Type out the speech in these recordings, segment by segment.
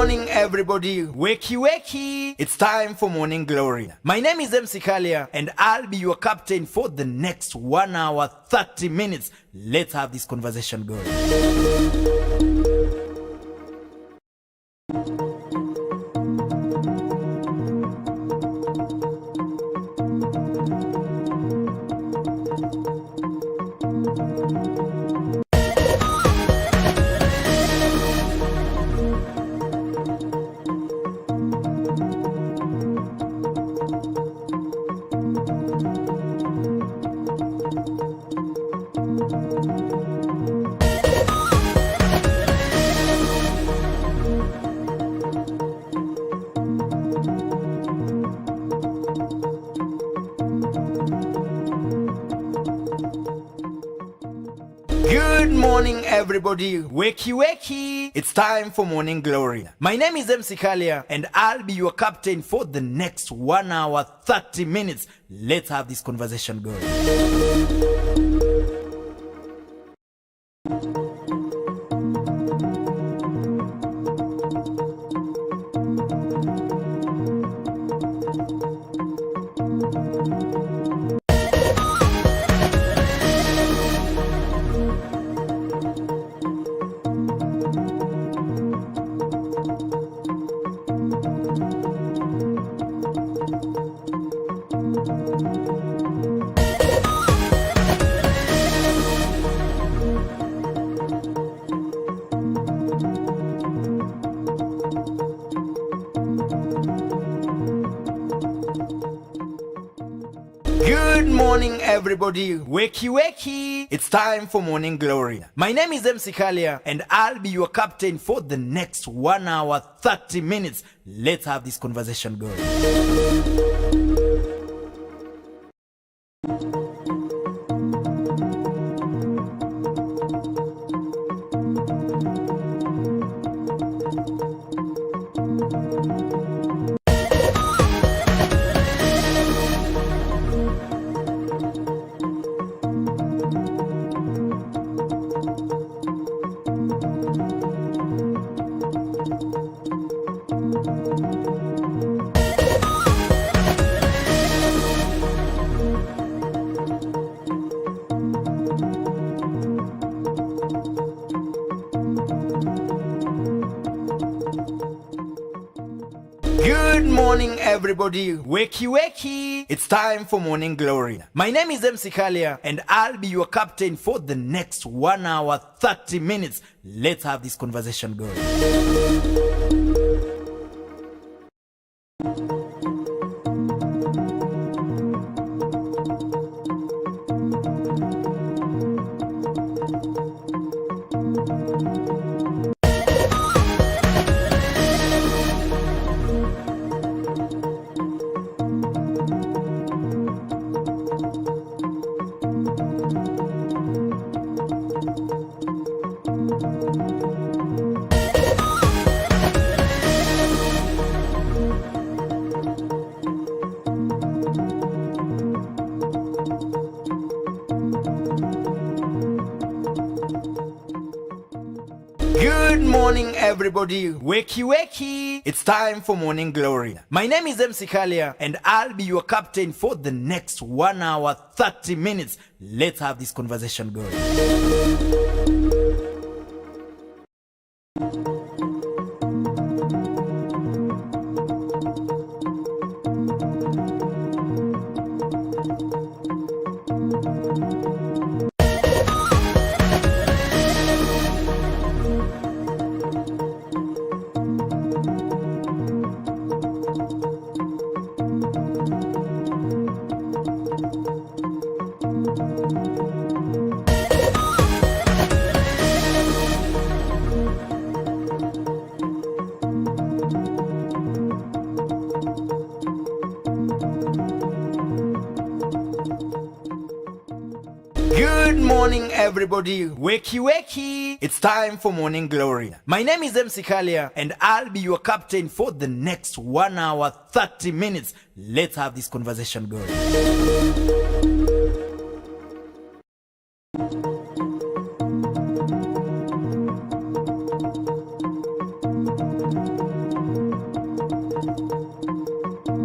morning, everybody. Wakey, wakey. It's time for Morning Glory. My name is MC Kalia, and I'll be your captain for the next 1 hour, 30 minutes. Let's have this conversation going. Good morning, everybody. Wakey, wakey. It's time for Morning Glory. My name is MC Kalia, and I'll be your captain for the next 1 hour, 30 minutes. Let's have this conversation going. Good morning, everybody. Wakey, wakey. It's time for Morning Glory. My name is MC Kalia, and I'll be your captain for the next 1 hour, 30 minutes. Let's have this conversation going. Good morning, everybody. Wakey, wakey. It's time for Morning Glory. My name is MC Kalia, and I'll be your captain for the next 1 hour, 30 minutes. Let's have this conversation going. Good morning, everybody. Wakey, wakey. It's time for Morning Glory. My name is MC Kalia, and I'll be your captain for the next 1 hour, 30 minutes. Let's have this conversation going. Good morning, everybody. Wakey, wakey. It's time for Morning Glory. My name is MC Kalia, and I'll be your captain for the next 1 hour, 30 minutes. Let's have this conversation going.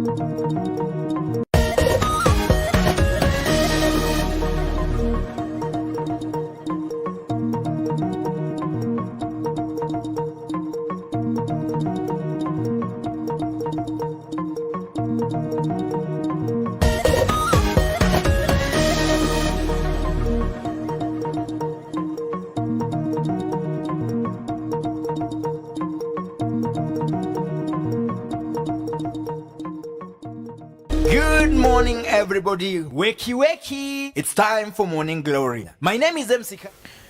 Good morning, everybody. Wakey, wakey. It's time for Morning Glory. My name is MC.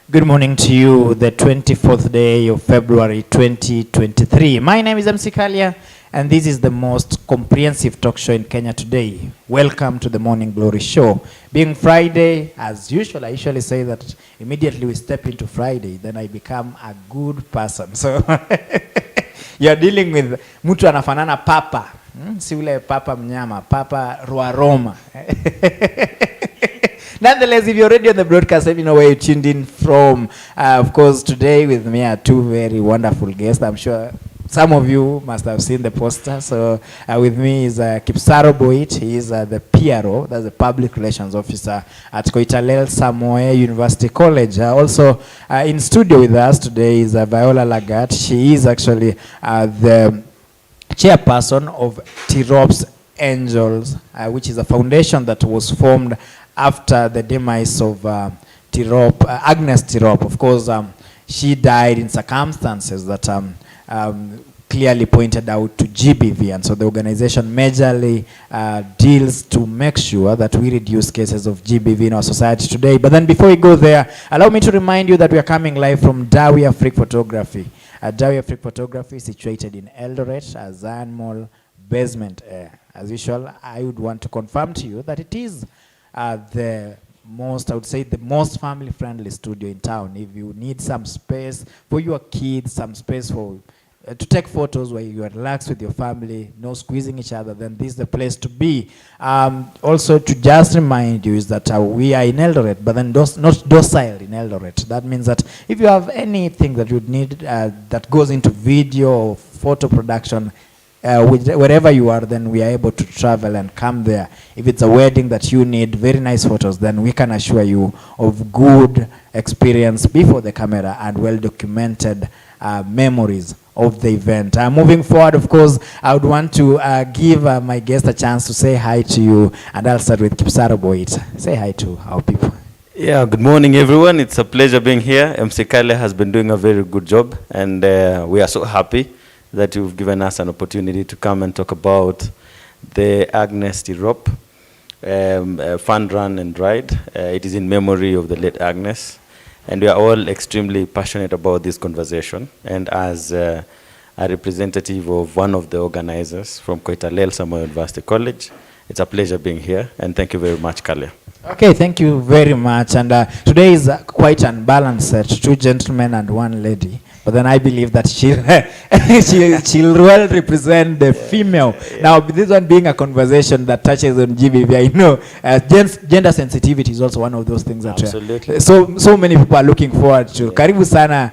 Good morning to you, the 24th day of February 2023. My name is MC Kalia, and this is the most comprehensive talk show in Kenya today. Welcome to the Morning Glory Show. Being Friday, as usual, I usually say that immediately we step into Friday, then I become a good person. So you're dealing with mtu anafanana papa. Si ule papa mnyama, papa Ruaroma. Nonetheless, if you're already on the broadcast, let me know where you tuned in from. Of course, today with me are two very wonderful guests. I'm sure some of you must have seen the poster. So with me is Kipsaro Boit. He is the PRO, that's the Public Relations Officer at Koitaleel Samoei University College. Also in studio with us today is Viola Lagat. She is actually the chairperson of Tirop's Angels, which is a foundation that was formed after the demise of Agnes Tirop. Of course, she died in circumstances that clearly pointed out to GBV, and so the organization majorly deals to make sure that we reduce cases of GBV in our society today. But then before we go there, allow me to remind you that we are coming live from Dawi Freak Photography. Dawi Freak Photography is situated in Eldoret, Zion Mall, basement A. As usual, I would want to confirm to you that it is the most, I would say, the most family-friendly studio in town. If you need some space for your kids, some space for to take photos where you are relaxed with your family, no squeezing each other, then this is the place to be. Also, to just remind you is that we are in Eldoret, but then not docile in Eldoret. That means that if you have anything that you would need that goes into video or photo production, wherever you are, then we are able to travel and come there. If it's a wedding that you need very nice photos, then we can assure you of good experience before the camera and well-documented memories of the event. Moving forward, of course, I would want to give my guest a chance to say hi to you, and I'll start with Kipsaro Boit. Say hi to our people. Yeah, good morning, everyone. It's a pleasure being here. MC Kale has been doing a very good job, and we are so happy that you've given us an opportunity to come and talk about the Agnes Tirop fund run and ride. It is in memory of the late Agnes, and we are all extremely passionate about this conversation. And as a representative of one of the organizers from Koitaleel Samoei University College, it's a pleasure being here, and thank you very much, Kalia. Okay, thank you very much. And today is quite unbalanced set, two gentlemen and one lady. But then I believe that she'll well represent the female. Yeah. Now, this one being a conversation that touches on GBV, I know gender sensitivity is also one of those things that absolutely. So many people are looking forward to. Yeah. Karibu sana,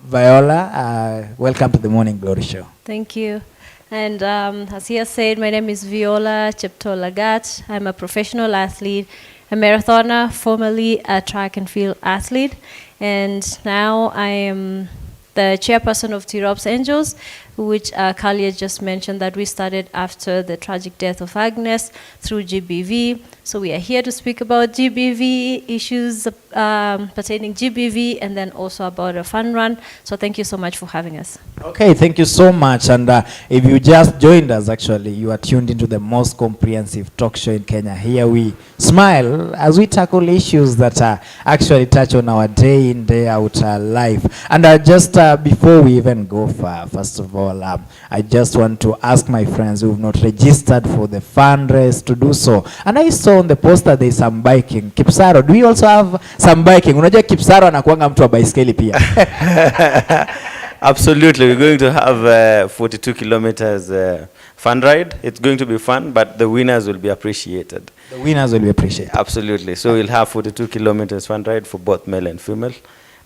Viola. Welcome to the Morning Glory Show. Thank you. And as he has said, my name is Viola Lagat. I'm a professional athlete, a marathoner, formerly a track and field athlete. And now I am the chairperson of Tirop's Angels, which Kalia just mentioned that we started after the tragic death of Agnes through GBV. So we are here to speak about GBV issues pertaining GBV, and then also about a fun run. So thank you so much for having us. Okay, thank you so much. And if you just joined us, actually, you are tuned into the most comprehensive talk show in Kenya. Here we smile as we tackle issues that actually touch on our day in, day out life. And just before we even go far, first of all, I just want to ask my friends who have not registered for the fundraise to do so. And I saw on the poster there is some biking. Kipsaro, do we also have some biking? Unajua Kipsaro anakuanga mtu wa baiskeli pia. Absolutely, we're going to have 42 kilometers fun ride. It's going to be fun, but the winners will be appreciated. The winners will be appreciated. Absolutely. So we'll have 42 kilometers fun ride for both male and female.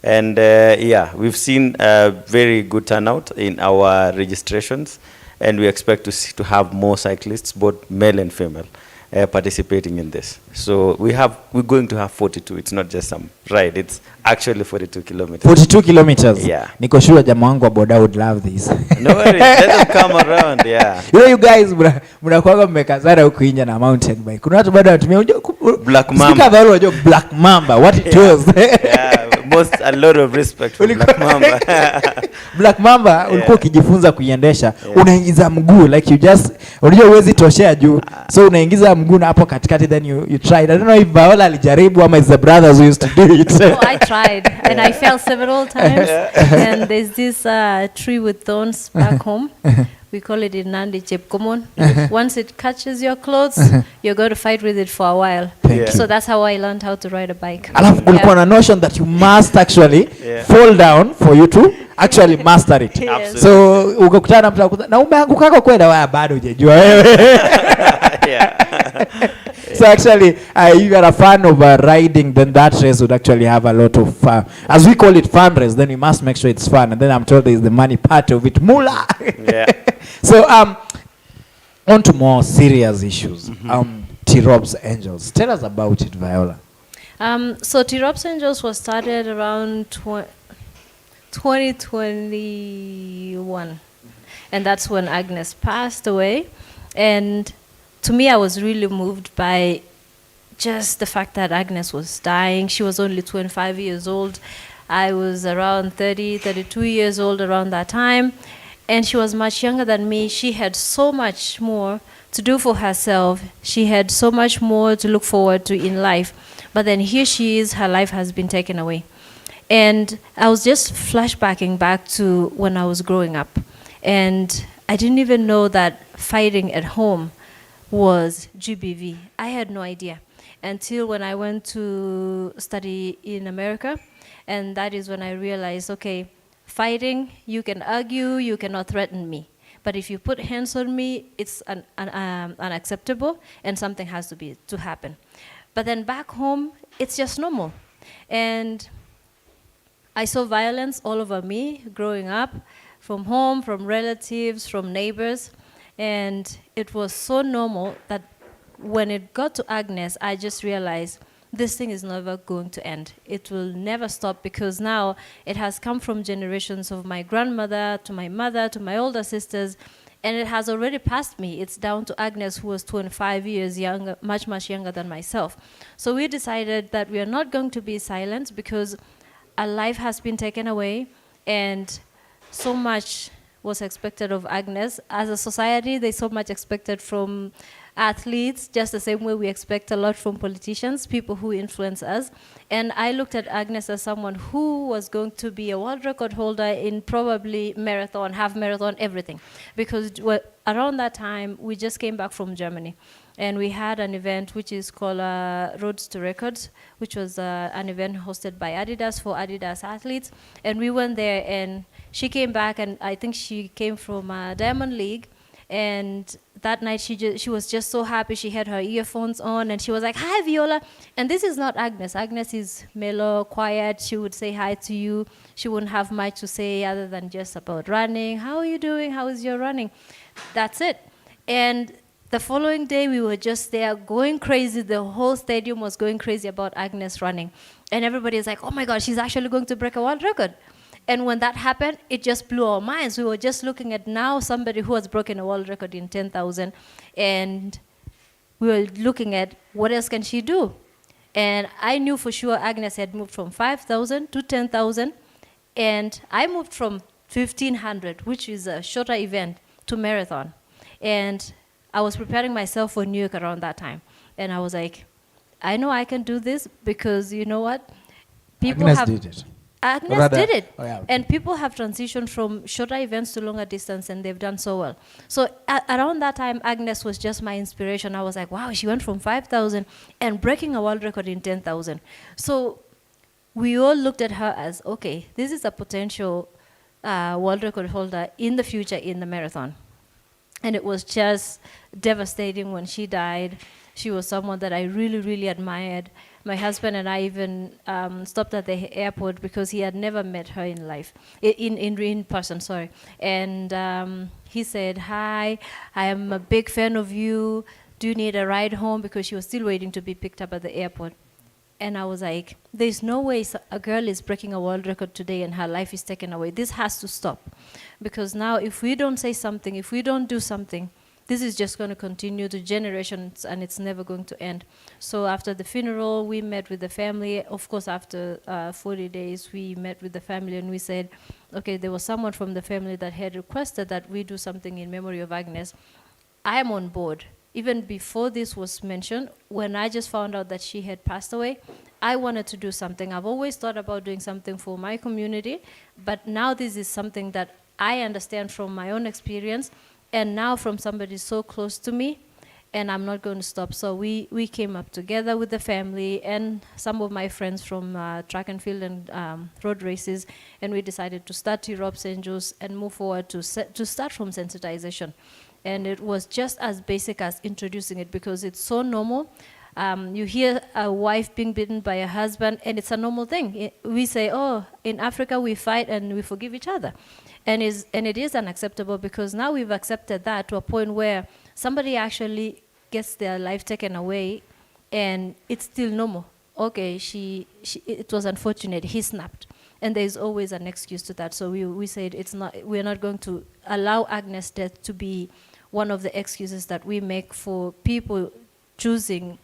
And yeah, we've seen a very good turnout in our registrations. and we expect to have more cyclists, both male and female, participating in this. So we're going to have 42. It's not just some ride. It's actually 42 kilometers. 42 kilometers. Yeah. Niko sure jamaa wangu wa boda would love this. No worries. Let them come around. Yeah. You know, you guys mnakuwa mmekazana huku nje na mountain bike. Kuna watu bado wanatumia Black Mamba. Speaker of all, Black Mamba. What it was. Yeah. A lot of respect for Black Mamba. Black Mamba ulikuwa ukijifunza kuiendesha, unaingiza mguu like you just unajua uwezi toshea juu. So unaingiza mguu na hapo katikati, then you tried. I don't know if Viola alijaribu ama it's the brothers who used to do it. Oh, I tried and I fell several times. And there's this tree with thorns back home. We call it in Nandi Chepkomon. Once it catches your clothes, you're going to fight with it for a while. So that's how I learned how to ride a bike. Alafu kulikuwa na notion that you must actually fall down for you to actually master it. Yes. So ukakutana mtu na umeanguka kwenda wewe bado hujajua wewe. So actually, if you are a fan of riding, then that race would actually have a lot of fun. As we call it fun race, then we must make sure it's fun. And then I'm told there is the money part of it. Mula! Yeah. So, on to more serious issues. Tirop's Angels. Tell us about it, Viola. So Tirop's Angels was started around 2021. And that's when Agnes passed away. And to me, I was really moved by just the fact that Agnes was dying. She was only 25 years old. I was around 30, 32 years old around that time. And she was much younger than me. She had so much more to do for herself. She had so much more to look forward to in life. But then here she is, her life has been taken away. And I was just flashbacking back to when I was growing up. And I didn't even know that fighting at home was GBV. I had no idea until when I went to study in America, and that is when I realized, okay, fighting, you can argue, you cannot threaten me, but if you put hands on me, it's unacceptable, and something has to happen. But then back home, it's just normal, and I saw violence all over me growing up, from home, from relatives, from neighbors. And it was so normal that when it got to Agnes, I just realized this thing is never going to end. It will never stop, because now it has come from generations of my grandmother to my mother to my older sisters, and it has already passed me. It's down to Agnes, who was 25 years younger, much, much younger than myself. So we decided that we are not going to be silent, because a life has been taken away, and so much was expected of Agnes. As a society, there's so much expected from athletes, just the same way we expect a lot from politicians, people who influence us. And I looked at Agnes as someone who was going to be a world record holder in probably marathon, half marathon, everything. Because around that time, we just came back from Germany. And we had an event which is called Roads to Records, which was an event hosted by Adidas for Adidas athletes. And we went there, and she came back, and I think she came from Diamond League. And that night, she was just so happy. She had her earphones on, and she was like, "Hi, Viola." And this is not Agnes. Agnes is mellow, quiet. She would say hi to you. She wouldn't have much to say other than just about running. How are you doing? How is your running? That's it. And the following day, we were just there going crazy. The whole stadium was going crazy about Agnes running. And everybody is like, "Oh my God, she's actually going to break a world record." And when that happened, it just blew our minds. We were just looking at now somebody who has broken a world record in 10,000. And we were looking at what else can she do? And I knew for sure Agnes had moved from 5,000 to 10,000. And I moved from 1,500, which is a shorter event, to marathon. And I was preparing myself for New York around that time. And I was like, I know I can do this, because you know what? Agnes did it. Agnes did it. Oh, yeah. And people have transitioned from shorter events to longer distance, and they've done so well. So around that time, Agnes was just my inspiration. I was like, wow, she went from 5,000 and breaking a world record in 10,000. So we all looked at her as, okay, this is a potential world record holder in the future in the marathon. And it was just devastating when she died. She was someone that I really, really admired. My husband and I even stopped at the airport because he had never met her in life, in person, sorry. And he said, "Hi, I am a big fan of you. Do you need a ride home?" Because she was still waiting to be picked up at the airport. And I was like, there's no way a girl is breaking a world record today and her life is taken away. This has to stop. Because now if we don't say something, if we don't do something, this is just going to continue to generations and it's never going to end. So after the funeral, we met with the family. Of course, after 40 days, we met with the family and we said, okay, there was someone from the family that had requested that we do something in memory of Agnes. I am on board. Even before this was mentioned, when I just found out that she had passed away, I wanted to do something. I've always thought about doing something for my community, but now this is something that I understand from my own experience, and now from somebody so close to me, and I'm not going to stop. So we came up together with the family and some of my friends from track and field and road races, and we decided to start Tirop Angels and move forward to start from sensitization. And it was just as basic as introducing it because it's so normal. You hear a wife being beaten by a husband, and it's a normal thing. We say, oh, in Africa we fight and we forgive each other. And it is unacceptable because now we've accepted that to a point where somebody actually gets their life taken away and it's still normal. Okay, it was unfortunate, he snapped. And there's always an excuse to that. So we said we're not going to allow Agnes' death to be one of the excuses that we make for people choosing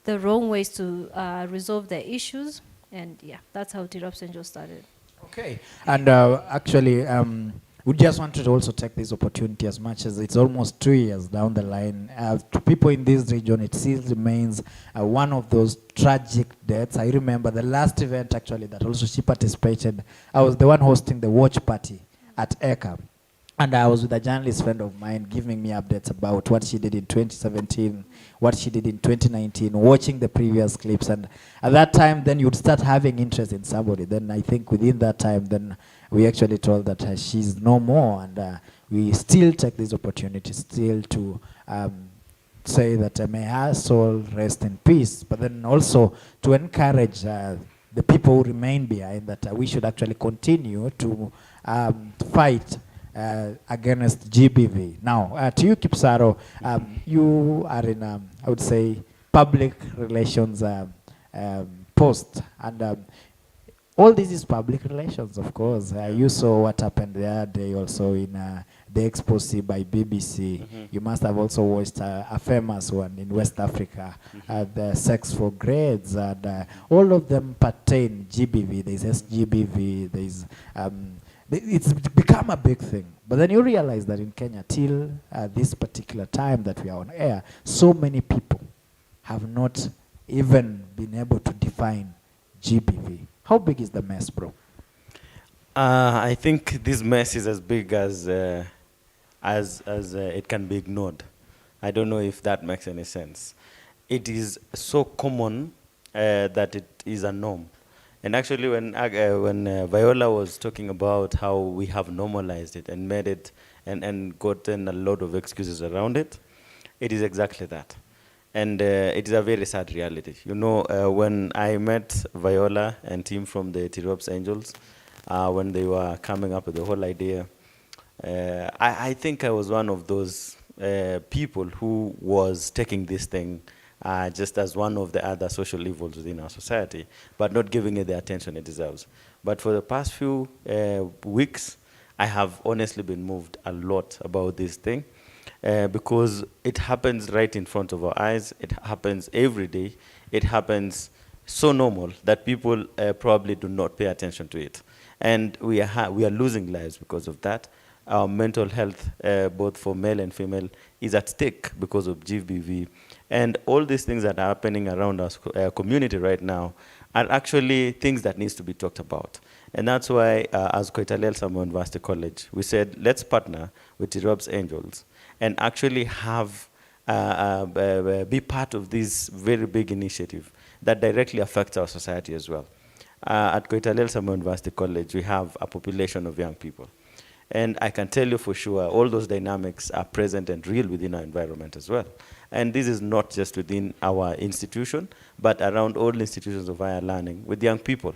the wrong ways to resolve their issues. And yeah, that's how Tirop Angels started. Okay. And actually, we just wanted to also take this opportunity, as much as it's almost 2 years down the line. To people in this region, it still remains one of those tragic deaths. I remember the last event, actually, that also she participated. I was the one hosting the watch party at ECA. And I was with a journalist friend of mine giving me updates about what she did in 2017, what she did in 2019, watching the previous clips. And at that time, then you'd start having interest in somebody. Then I think within that time, then we actually told that she's no more. And we still take this opportunity still to say that may her soul rest in peace. But then also to encourage the people who remain behind that we should actually continue to fight against GBV. Now, to you, Kipsaro, you are in, I would say, public relations post, and all this is public relations, of course. You saw what happened the other day also in the expose by BBC. You must have also watched a famous one in West Africa, the Sex for Grades, and all of them pertain GBV. There's SGBV, there's it's become a big thing. But then you realize that in Kenya, till this particular time that we are on air, so many people have not even been able to define GBV. How big is the mess, bro? I think this mess is as big as it can be ignored. I don't know if that makes any sense. It is so common that it is a norm. And actually, when Viola was talking about how we have normalized it and made it and gotten a lot of excuses around it, it is exactly that. And it is a very sad reality. You know, when I met Viola and team from the Tirop Angels, when they were coming up with the whole idea, I think I was one of those people who was taking this thing just as one of the other social evils within our society, but not giving it the attention it deserves. But for the past few weeks, I have honestly been moved a lot about this thing because it happens right in front of our eyes. It happens every day. It happens so normal that people probably do not pay attention to it. And we are losing lives because of that. Our mental health, both for male and female, is at stake because of GBV. And all these things that are happening around our community right now are actually things that needs to be talked about. And that's why, as Koitaleel Samoei University College, we said, let's partner with Tirop Angels and actually have be part of this very big initiative that directly affects our society as well. At Koitaleel Samoei University College, we have a population of young people. And I can tell you for sure, all those dynamics are present and real within our environment as well. And this is not just within our institution, but around all institutions of higher learning with young people.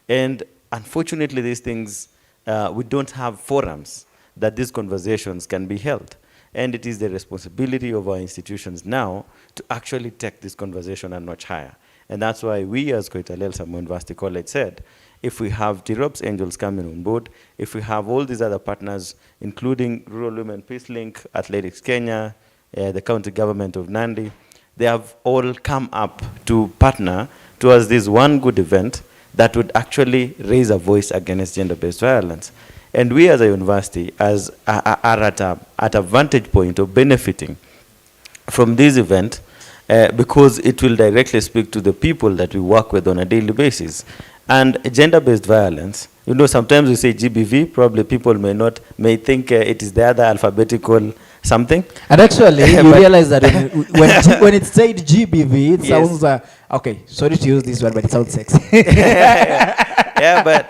And unfortunately, these things, we don't have forums that these conversations can be held. And it is the responsibility of our institutions now to actually take this conversation a notch higher. And that's why we as Koitaleel Samoei University College said, if we have Tirop's Angels coming on board, if we have all these other partners, including Rural Women Peace Link, Athletics Kenya, the county government of Nandi, they have all come up to partner towards this one good event that would actually raise a voice against gender-based violence. And we as a university are at a vantage point of benefiting from this event because it will directly speak to the people that we work with on a daily basis. And gender-based violence, you know, sometimes we say GBV, probably people may think it is the other alphabetical something. And actually, you realize that when it's said GBV, it sounds, okay, sorry to use this word, but it sounds sexy. Yeah, but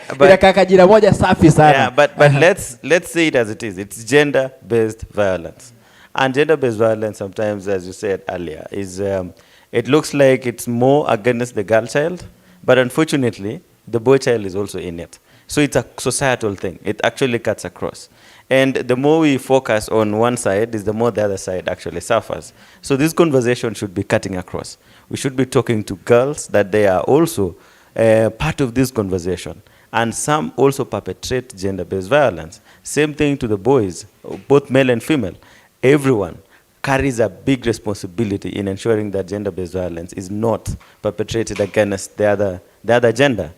let's say it as it is. It's gender-based violence. And gender-based violence sometimes, as you said earlier, is it looks like it's more against the girl child, but unfortunately, the boy child is also in it. So it's a societal thing. It actually cuts across. And the more we focus on one side, is the more the other side actually suffers. So this conversation should be cutting across. We should be talking to girls that they are also part of this conversation. And some also perpetrate gender-based violence. Same thing to the boys, both male and female. Everyone carries a big responsibility in ensuring that gender-based violence is not perpetrated against the other gender.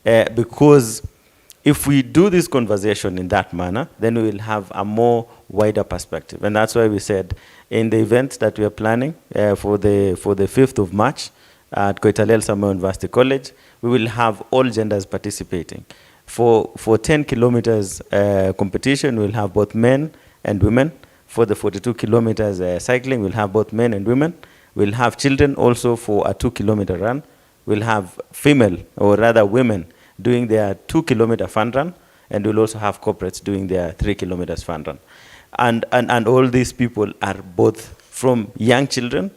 Because if we do this conversation in that manner, then we will have a more wider perspective. And that's why we said in the event that we are planning for the 5th of March at Koitaleel Samoei University College, we will have all genders participating. For 10 kilometers competition, we'll have both men and women. For the 42 kilometers cycling, we'll have both men and women. We'll have children also for a 2-kilometer run. We'll have female, or rather women, doing their 2-kilometer fun run, and we'll also have corporates doing their 3 kilometers fun run. And all these people are both from young children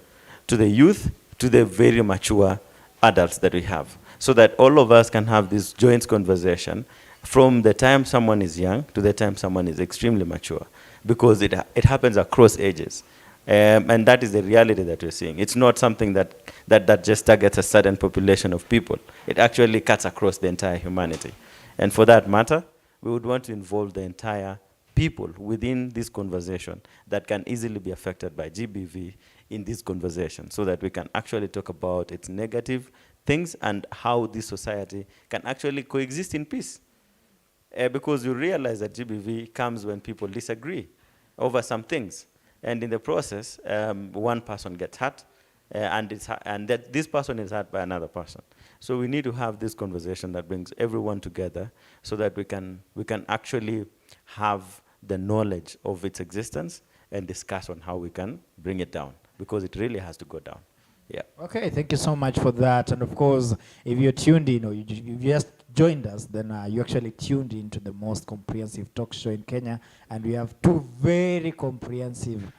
to the youth to the very mature adults that we have, so that all of us can have this joint conversation from the time someone is young to the time someone is extremely mature, because it happens across ages. And that is the reality that we're seeing. It's not something that just targets a certain population of people. It actually cuts across the entire humanity. And for that matter, we would want to involve the entire people within this conversation that can easily be affected by GBV in this conversation, so that we can actually talk about its negative things and how this society can actually coexist in peace. Because you realize that GBV comes when people disagree over some things. And in the process, one person gets hurt, and that this person is hurt by another person. So we need to have this conversation that brings everyone together, so that we can actually have the knowledge of its existence and discuss on how we can bring it down, because it really has to go down. Yeah. Okay, thank you so much for that. And of course, if you're tuned in or you just joined us, then you actually tuned into the most comprehensive talk show in Kenya. And we have two very comprehensive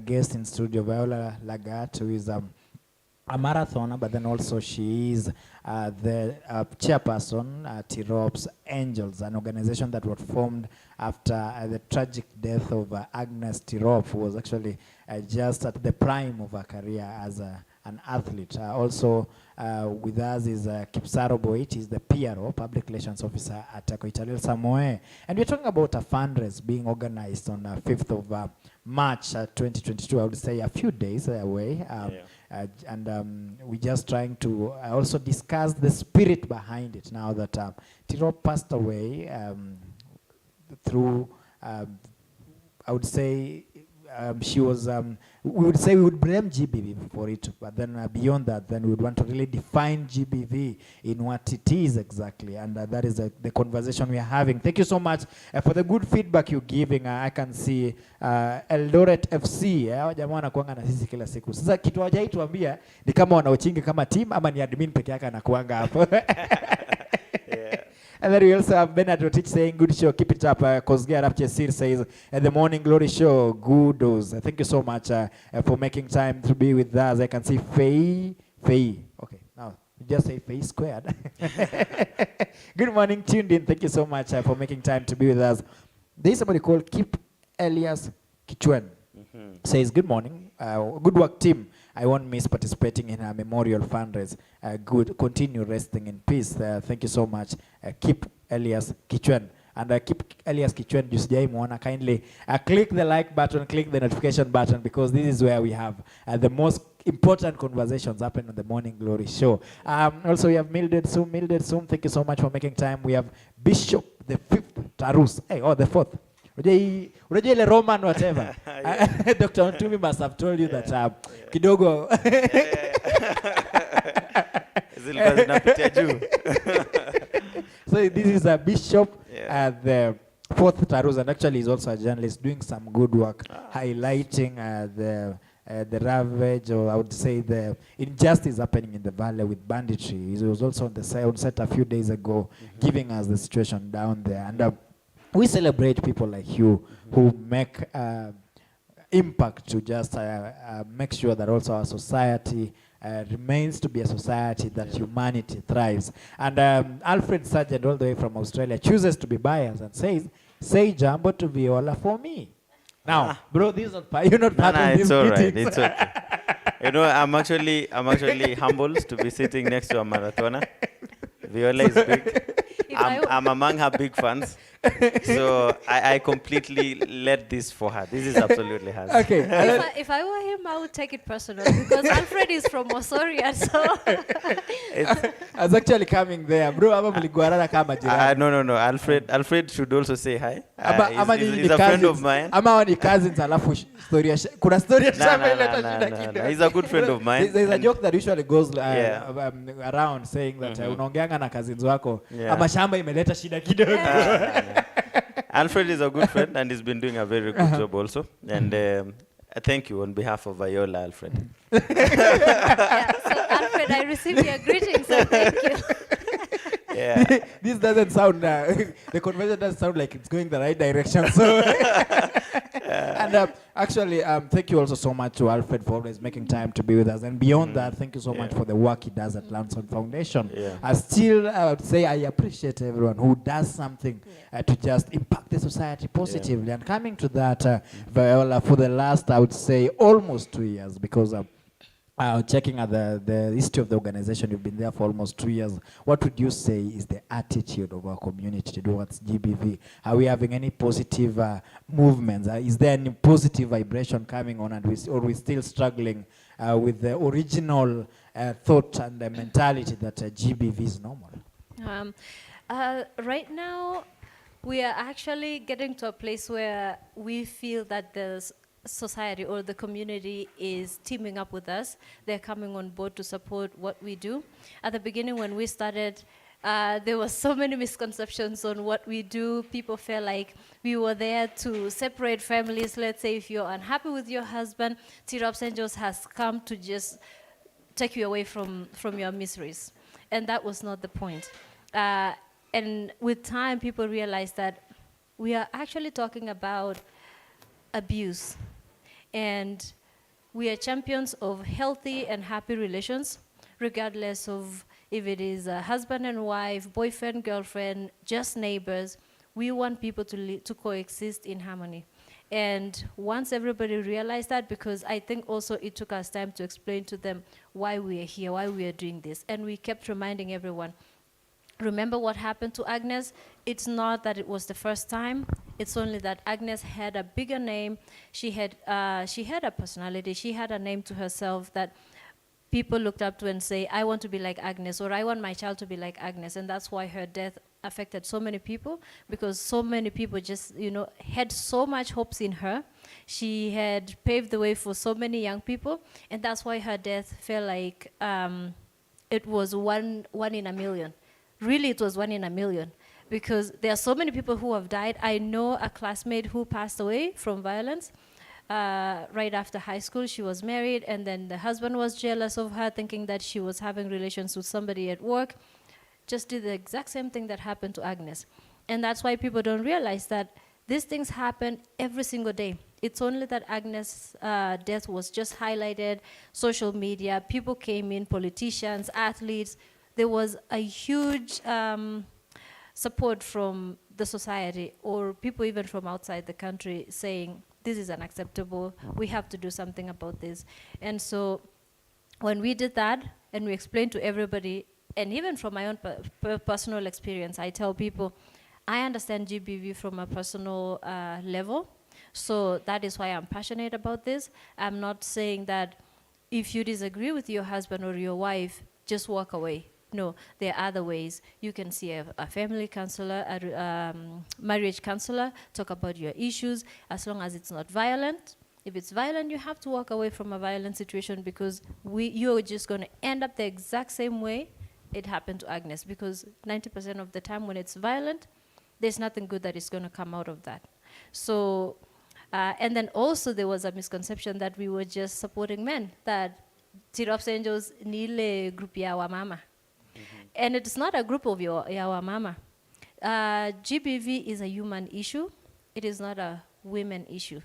guests in studio. Viola Lagat, who is a marathoner, but then also she is the chairperson, Tirop's Angels, an organization that was formed after the tragic death of Agnes Tirop, who was actually just at the prime of her career as an athlete. Also with us is Kipsaro Boit. He's the PRO, Public Relations Officer at Koitaleel Samoei. And we're talking about a fundraise being organized on 5th of March 2022, I would say a few days away. And we're just trying to also discuss the spirit behind it now that Tirop passed away through, I would say, she was, we would say we would blame GBV for it, but then beyond that, then we would want to really define GBV in what it is exactly, and that is the conversation we are having. Thank you so much for the good feedback you're giving. I can see Eldoret FC, jamaa wanakuanga na sisi kila siku. Sasa kitu hawajaituambia ni kama wanaochinga kama team ama ni admin peke yake anakuanga hapo. And then we also have Bernard Rotich saying, good show, keep it up. Kozgia Rapche Sir says, the Morning Glory Show, kudos. Thank you so much for making time to be with us. I can see Faye. Okay, now you just say Faye squared. Good morning, tuned in. Thank you so much for making time to be with us. There is somebody called Kip Elias Kichwen. Says, good morning. Good work, team. I won't miss participating in a memorial fundraise. Good. Continue resting in peace. Thank you so much. Keep Elias Kichwen. And keep Elias Kichwen, you see, kindly click the like button, click the notification button, because this is where we have the most important conversations happen on the Morning Glory Show. Also, we have Mildred Soom. Thank you so much for making time. We have Bishop the 5th Tarus. Hey, the 4th. Unajua ile Roman whatever. Dr. Ntumi must have told you that kidogo. So this is a bishop at the 4th Tarus, and actually he's also a journalist doing some good work, highlighting the ravage, or I would say the injustice happening in the valley with banditry. He was also on the set a few days ago, giving us the situation down there. And we celebrate people like you who make impact to just make sure that also our society remains to be a society that humanity thrives. And Alfred Sargent, all the way from Australia, chooses to be biased and says, say Jambo to Viola for me. Now, bro, this is not you're not part of this all meeting. right. It's okay. You know, I'm actually humbled to be sitting next to a marathoner. Viola is big. I'm among her big fans. So I completely let this for her. This is absolutely hers. Okay. If I were him, I would take it personal because Alfred is from Osoria, so I was actually coming there, bro. No. Alfred should also say hi. He's a friend of mine. Cousins alafu story kuna story No. He's a good friend of mine. There's a joke that usually goes around saying that unaongeanga na cousins wako ama shamba imeleta shida kidogo. Alfred is a good friend and he's been doing a very good job also. And thank you on behalf of Viola, Alfred. So Alfred, I received your greetings, so thank you. This doesn't sound the conversation doesn't sound like it's going the right direction. So and actually thank you also so much to Alfred for always making time to be with us, and beyond that, thank you so much for the work he does at Lansdowne Foundation. I would say I appreciate everyone who does something to just impact the society positively. And coming to that, Viola, for the last, I would say, almost 2 years, because checking at the history of the organization, you've been there for almost 2 years. What would you say is the attitude of our community towards GBV? Are we having any positive movements? Is there any positive vibration coming on, or we still struggling with the original thought and the mentality that GBV is normal? Right now, we are actually getting to a place where we feel that there's society or the community is teaming up with us. They're coming on board to support what we do. At the beginning when we started, there were so many misconceptions on what we do. People felt like we were there to separate families. Let's say if you're unhappy with your husband, Tirop Angels has come to just take you away from your miseries. And that was not the point. And with time, people realized that we are actually talking about abuse. And we are champions of healthy and happy relations, regardless of if it is a husband and wife, boyfriend, girlfriend, just neighbors. We want people to coexist in harmony. And once everybody realized that, because I think also it took us time to explain to them why we are here, why we are doing this. And we kept reminding everyone, remember what happened to Agnes? It's not that it was the first time. It's only that Agnes had a bigger name. She had a personality. She had a name to herself that people looked up to and say, I want to be like Agnes, or I want my child to be like Agnes. And that's why her death affected so many people, because so many people just, had so much hopes in her. She had paved the way for so many young people. And that's why her death felt like it was one in a million. Really, it was 1 in a million, because there are so many people who have died. I know a classmate who passed away from violence right after high school. She was married, and then the husband was jealous of her, thinking that she was having relations with somebody at work. just did the exact same thing that happened to Agnes. And that's why people don't realize that these things happen every single day. It's only that Agnes' death was just highlighted, social media, people came in, politicians, athletes. There was a huge support from the society or people even from outside the country saying, this is unacceptable, we have to do something about this. And so when we did that and we explained to everybody, and even from my own personal experience, I tell people, I understand GBV from a personal level, so that is why I'm passionate about this. I'm not saying that if you disagree with your husband or your wife, just walk away. No, there are other ways. You can see a family counselor, a marriage counselor, talk about your issues, as long as it's not violent. If it's violent, you have to walk away from a violent situation because you're just going to end up the exact same way it happened to Agnes, because 90% of the time when it's violent, there's nothing good that is going to come out of that. So, and then also there was a misconception that we were just supporting men, that Tirop's Angels nile group ya wa mama. And it's not a group of ya wa mama. GBV is a human issue. It is not a women issue.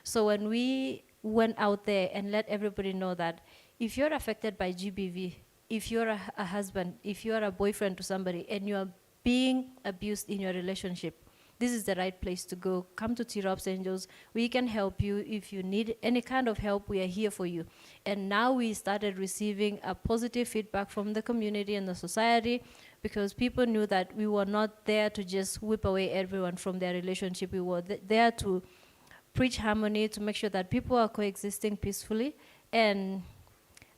So when we went out there and let everybody know that if you're affected by GBV, if you're a husband, if you're a boyfriend to somebody and you're being abused in your relationship, this is the right place to go. Come to Tirop's Angels. We can help you. If you need any kind of help, we are here for you. And now we started receiving a positive feedback from the community and the society, because people knew that we were not there to just whip away everyone from their relationship. We were there to preach harmony, to make sure that people are coexisting peacefully. And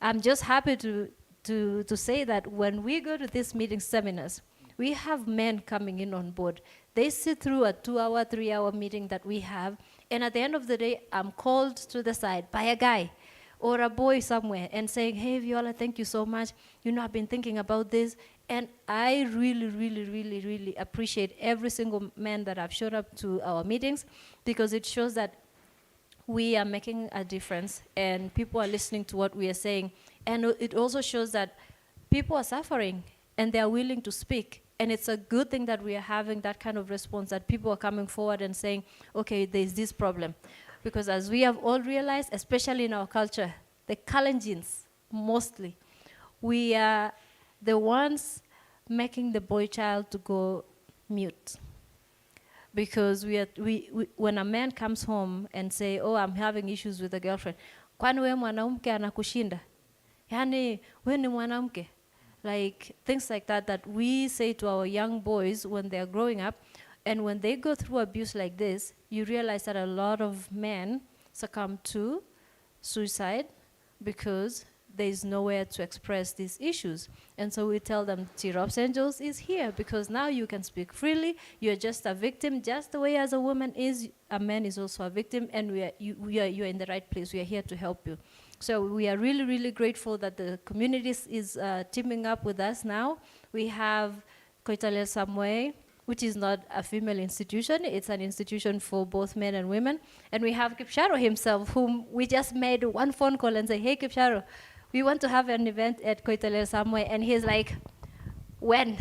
I'm just happy to say that when we go to these meeting seminars, we have men coming in on board. They sit through a 2-hour, 3-hour meeting that we have, and at the end of the day, I'm called to the side by a guy or a boy somewhere and saying, hey, Viola, thank you so much. You know, I've been thinking about this. And I really, really, really, really appreciate every single man that have showed up to our meetings, because it shows that we are making a difference and people are listening to what we are saying. And it also shows that people are suffering and they are willing to speak. And it's a good thing that we are having that kind of response, that people are coming forward and saying, okay, there's this problem. Because as we have all realized, especially in our culture, the Kalenjins, mostly, we are the ones making the boy child to go mute. Because when a man comes home and say, oh, I'm having issues with a girlfriend, kwani we mwanamke anakushinda? Yani, we ni mwanamke? Like things like that we say to our young boys when they're growing up. And when they go through abuse like this, you realize that a lot of men succumb to suicide because there's nowhere to express these issues. And so we tell them, Tirop's Angels is here, because now you can speak freely. You're just a victim, just the way as a woman is, a man is also a victim, and you're in the right place. We are here to help you. So we are really, really grateful that the community is teaming up with us now. We have Koitaleel Samoei, which is not a female institution. It's an institution for both men and women. And we have Kipsaro himself, whom we just made one phone call and say, hey, Kipsaro, we want to have an event at Koitaleel Samoei. And he's like, when?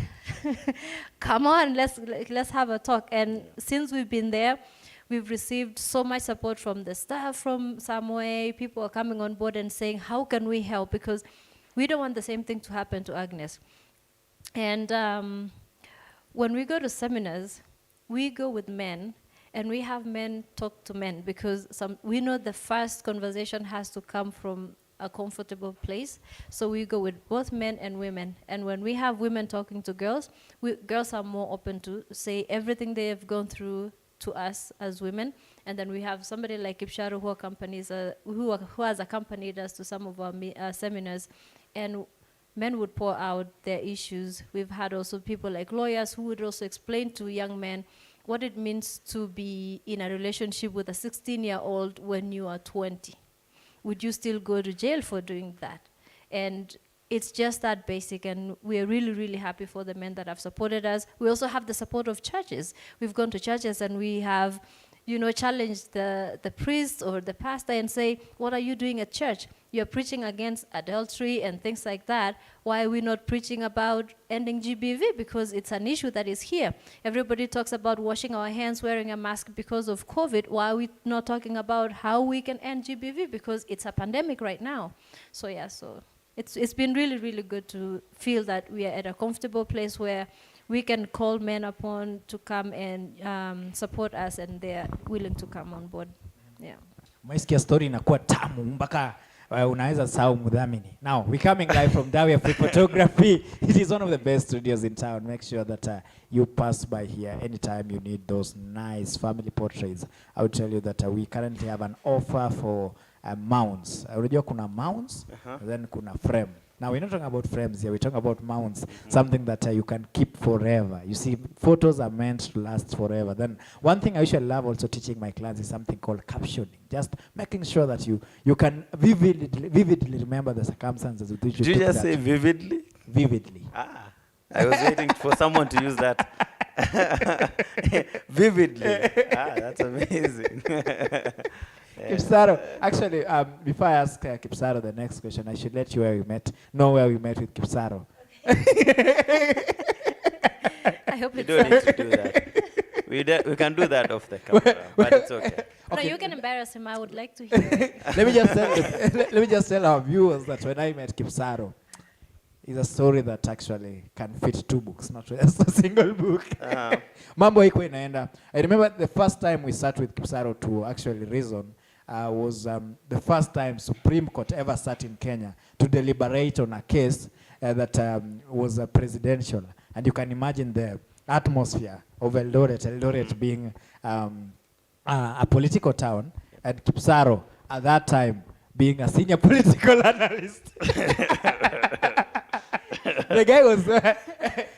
Come on, let's have a talk. And since we've been there, we've received so much support from the staff from Samoei. People are coming on board and saying, how can we help? Because we don't want the same thing to happen to Agnes. And when we go to seminars, we go with men, and we have men talk to men, because we know the first conversation has to come from a comfortable place. So we go with both men and women. And when we have women talking to girls, girls are more open to say everything they have gone through to us as women. And then we have somebody like Kipsaro who has accompanied us to some of our seminars, and men would pour out their issues. We've had also people like lawyers who would also explain to young men what it means to be in a relationship with a 16-year-old when you are 20. Would you still go to jail for doing that? And it's just that basic, and we're really, really happy for the men that have supported us. We also have the support of churches. We've gone to churches and we have challenge the priest or the pastor and say, what are you doing at church? You're preaching against adultery and things like that. Why are we not preaching about ending GBV? Because it's an issue that is here. Everybody talks about washing our hands, wearing a mask because of COVID. Why are we not talking about how we can end GBV? Because it's a pandemic right now. So yeah, it's been really, really good to feel that we are at a comfortable place where we can call men upon to come and support us, and they're willing to come on board. Yeah. Maisikia story inakuwa tamu mpaka unaweza sahau mudhamini. Now, we're coming live from Dawi Free Photography. It is one of the best studios in town. Make sure that you pass by here anytime you need those nice family portraits. I will tell you that we currently have an offer for mounts. Unajua kuna mounts, then kuna frame. Now, we're not talking about frames here. We're talking about mounts, something that you can keep forever. You see, photos are meant to last forever. Then one thing I usually love also teaching my clients is something called captioning. Just making sure that you can vividly remember the circumstances with which you Did you just say vividly? Vividly. I was waiting for someone to use that. Vividly. That's amazing. Kipsaro, actually, before I ask Kipsaro the next question, I should let you know where we met with Kipsaro. I hope You don't need to do that. We can do that off the camera, but it's okay. No, you can embarrass him. I would like to hear it. let me just tell our viewers that when I met Kipsaro, it's a story that actually can fit 2 books, not just a single book. Mambo iko inaenda. I remember the first time we sat with Kipsaro to actually reason was the first time Supreme Court ever sat in Kenya to deliberate on a case that was presidential. And you can imagine the atmosphere of Eldoret being a political town, and Kipsaro at that time being a senior political analyst. The guy was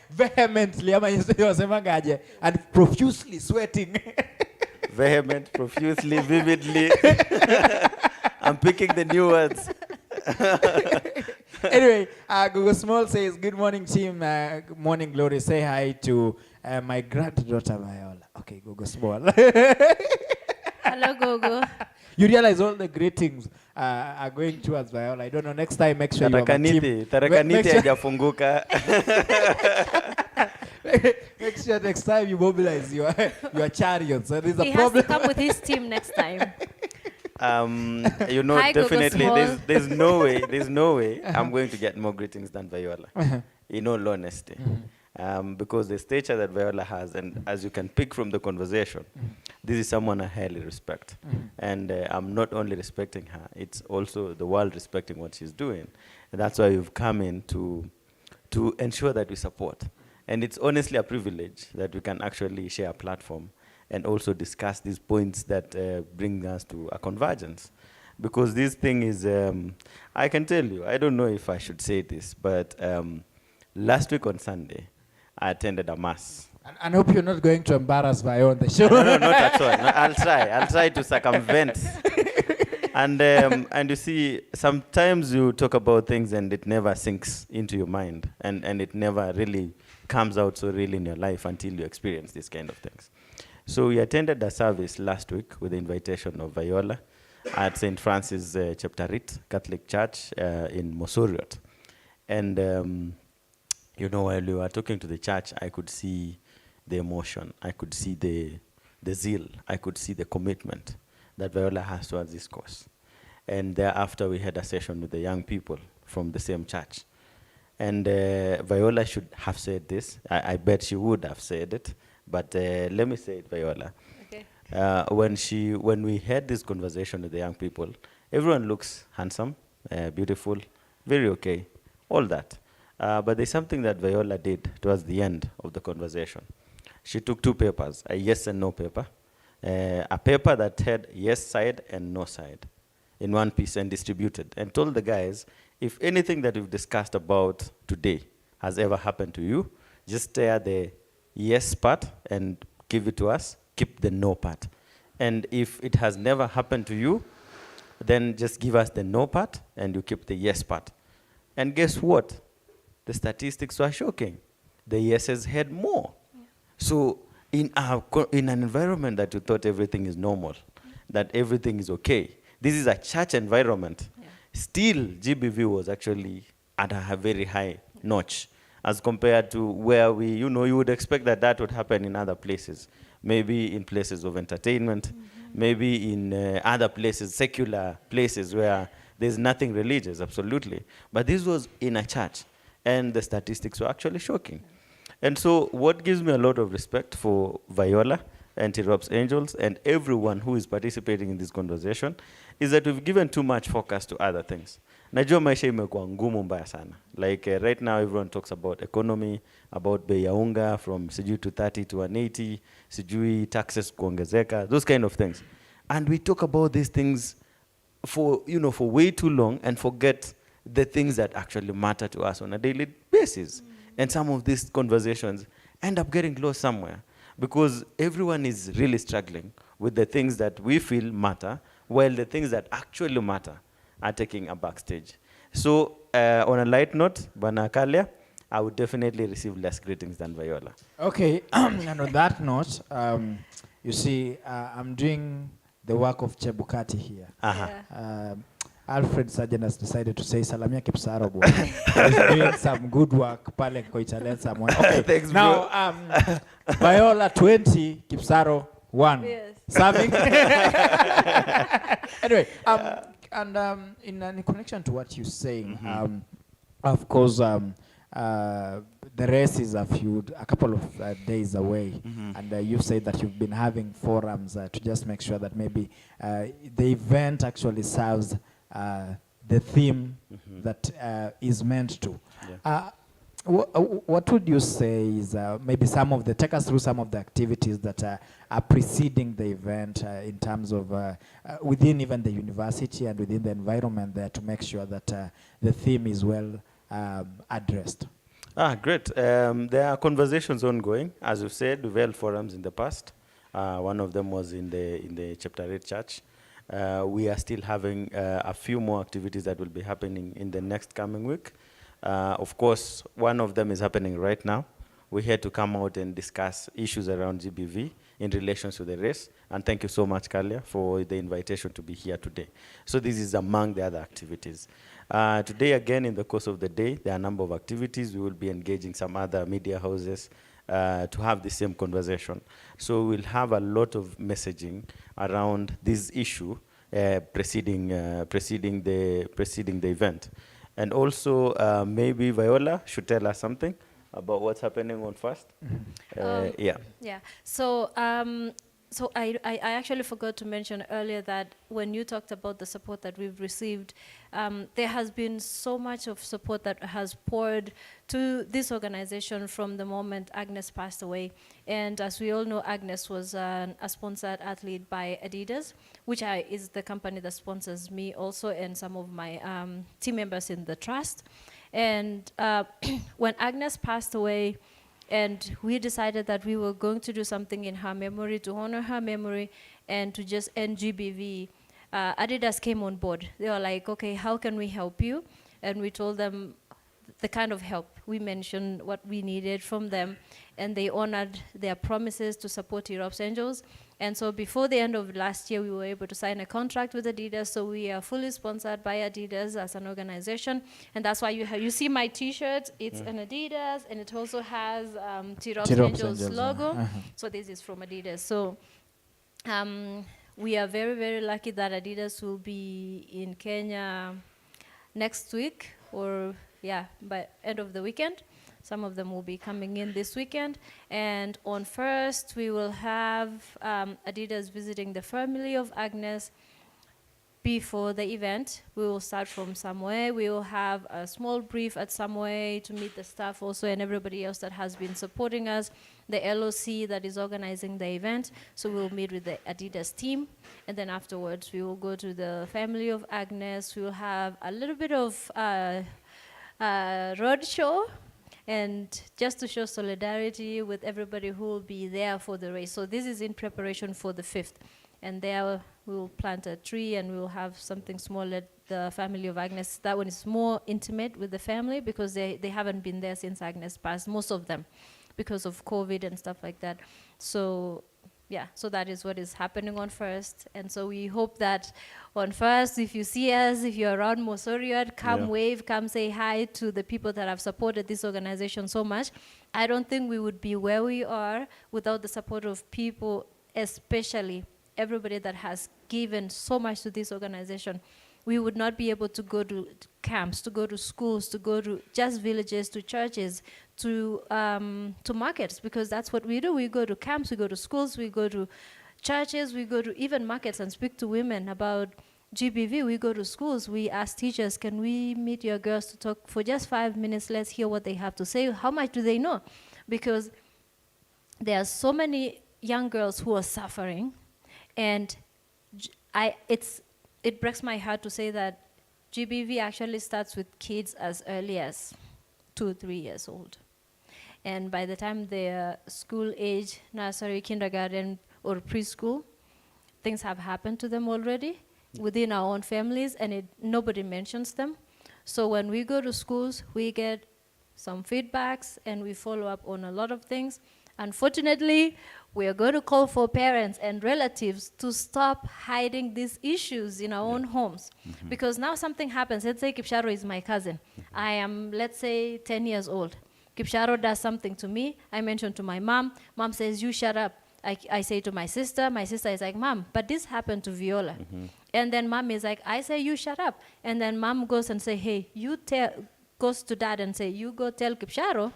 vehemently and profusely sweating. Vehement, profusely, vividly. I'm picking the new words. Anyway, Google Small says, good morning team, morning glory. Say hi to my granddaughter Viola. Okay, Google Small. Hello, Gogo. You realize all the greetings are going towards Viola. I don't know, next time make sure you have a team. Tarakaniti hajafunguka. Make sure next time you mobilize your chariots. So there's a He problem. has to come with his team next time. Hi, definitely there's no way I'm going to get more greetings than Viola. In all honesty. Because the stature that Viola has, and as you can pick from the conversation, this is someone I highly respect. And I'm not only respecting her, it's also the world respecting what she's doing. And that's why we've come in to ensure that we support. And it's honestly a privilege that we can actually share a platform and also discuss these points that bring us to a convergence. Because this thing is, I can tell you, I don't know if I should say this, but last week on Sunday, I attended a mass. I hope you're not going to embarrass Viola on the show. No, not at all. No, I'll try to circumvent. And you see, sometimes you talk about things and it never sinks into your mind, and it never really comes out so really in your life until you experience these kind of things. So we attended a service last week with the invitation of Viola at St. Francis Cheptarit Catholic Church in Mosoriot. And while we were talking to the church, I could see the emotion, I could see the zeal, I could see the commitment that Viola has towards this cause. And thereafter, we had a session with the young people from the same church. And Viola should have said this. I bet she would have said it. But let me say it, Viola. Okay. When we had this conversation with the young people, everyone looks handsome, beautiful, very okay, all that. But there's something that Viola did towards the end of the conversation. She took 2 papers, a yes and no paper, a paper that had yes side and no side in one piece and distributed, and told the guys, if anything that we've discussed about today has ever happened to you, just tear the yes part and give it to us, keep the no part. And if it has never happened to you, then just give us the no part and you keep the yes part. And guess what? The statistics were shocking. The yeses had more. Yeah. So in an environment that you thought everything is normal, that everything is okay. This is a church environment. Yeah. Still, GBV was actually at a very high notch as compared to where you would expect that would happen in other places. Maybe in places of entertainment, maybe in other places, secular places where there's nothing religious, absolutely. But this was in a church, and the statistics were actually shocking. And so what gives me a lot of respect for Viola and Tirop's Angels and everyone who is participating in this conversation is that we've given too much focus to other things. Najua maisha imekuwa ngumu mbaya sana. Like right now everyone talks about economy, about bei ya unga from sijui 230 to 180, sijui taxes kuongezeka, those kind of things. And we talk about these things for way too long and forget the things that actually matter to us on a daily basis. And some of these conversations end up getting lost somewhere because everyone is really struggling with the things that we feel matter, while the things that actually matter are taking a backstage. So on a light note, Bana Kalia, I would definitely receive less greetings than Viola. Okay, and on that note, you see, I'm doing the work of Chebukati here. Uh-huh. Alfred Surgeon has decided to say Salamia Kipsaro Boit. He's doing some good work pale Koitaleel Samoei. Okay, thanks, now Viola 20, Kipsaro 1. Yes. Serving. Anyway, and in connection to what you're saying, of course, the race is a couple of days away, and you've said that you've been having forums to just make sure that maybe the event actually serves the theme that is meant to. Yeah. What would you say is maybe take us through some of the activities that are preceding the event in terms of within even the university and within the environment there to make sure that the theme is well addressed? Great. There are conversations ongoing. As you said, we've held forums in the past. One of them was in the Chapter 8 Church. We are still having a few more activities that will be happening in the next coming week. Of course, one of them is happening right now. We're here to come out and discuss issues around GBV in relation to the race. And thank you so much, Kalia, for the invitation to be here today. So this is among the other activities. Today, again, in the course of the day, there are a number of activities. We will be engaging some other media houses to have the same conversation. So we'll have a lot of messaging around this issue preceding the event. And also, maybe Viola should tell us something about what's happening on first. Yeah. Yeah. So I actually forgot to mention earlier that when you talked about the support that we've received, there has been so much of support that has poured to this organization from the moment Agnes passed away. And as we all know, Agnes was a sponsored athlete by Adidas, which is the company that sponsors me also and some of my team members in the trust. And when Agnes passed away, and we decided that we were going to do something in her memory, to honor her memory, and to just end GBV. Adidas came on board. They were like, okay, how can we help you? And we told them the kind of help. We mentioned what we needed from them, and they honored their promises to support Europe's Angels. And so before the end of last year, we were able to sign a contract with Adidas, so we are fully sponsored by Adidas as an organization. And that's why you see my T-shirt, it's an Adidas, and it also has Europe's Angels logo. So this is from Adidas. So we are very, very lucky that Adidas will be in Kenya next week, or by end of the weekend. Some of them will be coming in this weekend. And on first, we will have Adidas visiting the family of Agnes before the event. We will start from somewhere. We will have a small brief at somewhere to meet the staff also and everybody else that has been supporting us, the LOC that is organizing the event. So we'll meet with the Adidas team. And then afterwards, we will go to the family of Agnes. We will have a little bit of road show, and just to show solidarity with everybody who will be there for the race. So this is in preparation for the 5th. And there we will plant a tree and we will have something small at the family of Agnes. That one is more intimate with the family because they haven't been there since Agnes passed, most of them, because of COVID and stuff like that. So yeah, so that is what is happening on first. And so we hope that on first, if you see us, if you're around Mosoriot, come wave, come say hi to the people that have supported this organization so much. I don't think we would be where we are without the support of people, especially everybody that has given so much to this organization. We would not be able to go to camps, to go to schools, to go to just villages, to churches, to markets, because that's what we do. We go to camps, we go to schools, we go to churches, we go to even markets and speak to women about GBV. We go to schools, we ask teachers, can we meet your girls to talk for just 5 minutes? Let's hear what they have to say. How much do they know? Because there are so many young girls who are suffering, and it breaks my heart to say that GBV actually starts with kids as early as 2-3 years old. And by the time they're school age, nursery, kindergarten, or preschool, things have happened to them already within our own families, and nobody mentions them. So when we go to schools, we get some feedbacks, and we follow up on a lot of things. Unfortunately, we are going to call for parents and relatives to stop hiding these issues in our own homes. Because now something happens. Let's say Kipsaro is my cousin. I am, let's say, 10 years old. Kipsaro does something to me. I mention to my mom. Mom says, you shut up. I say to my sister. My sister is like, Mom, but this happened to Viola. And then mom is like, I say, you shut up. And then mom goes and say, hey, goes to dad and say, you go tell Kipsaro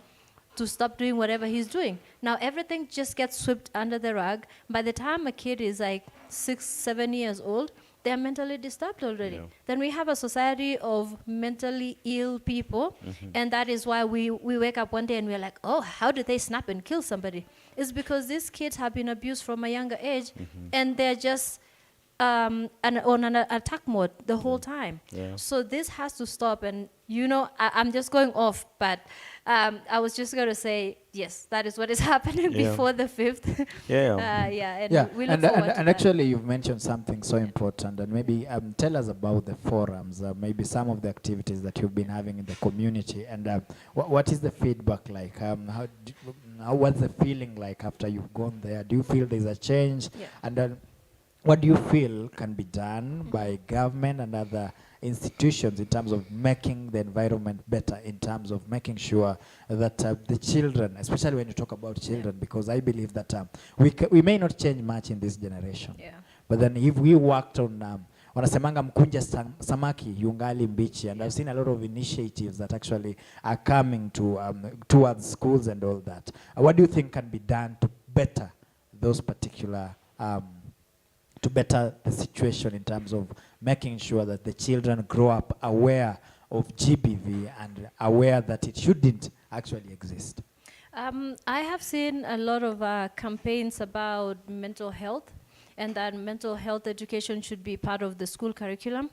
to stop doing whatever he's doing. Now everything just gets swept under the rug. By the time a kid is like 6-7 years old, they're mentally disturbed already. Then we have a society of mentally ill people, and that is why we wake up one day and we're like, oh, how did they snap and kill somebody? It's because these kids have been abused from a younger age, and they're just on an attack mode the whole time. So this has to stop. And I'm just going off, but I was just going to say, yes, that is what is happening before the 5th. We look forward to and that. actually you've mentioned something so important, and maybe tell us about the forums, maybe some of the activities that you've been having in the community, and what is the feedback like? What's the feeling like after you've gone there? Do you feel there's a change? And what do you feel can be done by government and other institutions in terms of making the environment better, in terms of making sure that the children, especially when you talk about children, because I believe that we may not change much in this generation, but then if we worked on wanasemanga mkunja samaki yungali mbichi, and I've seen a lot of initiatives that actually are coming towards schools and all that. What do you think can be done to better those particular to better the situation in terms of making sure that the children grow up aware of GBV and aware that it shouldn't actually exist? I have seen a lot of campaigns about mental health, and that mental health education should be part of the school curriculum.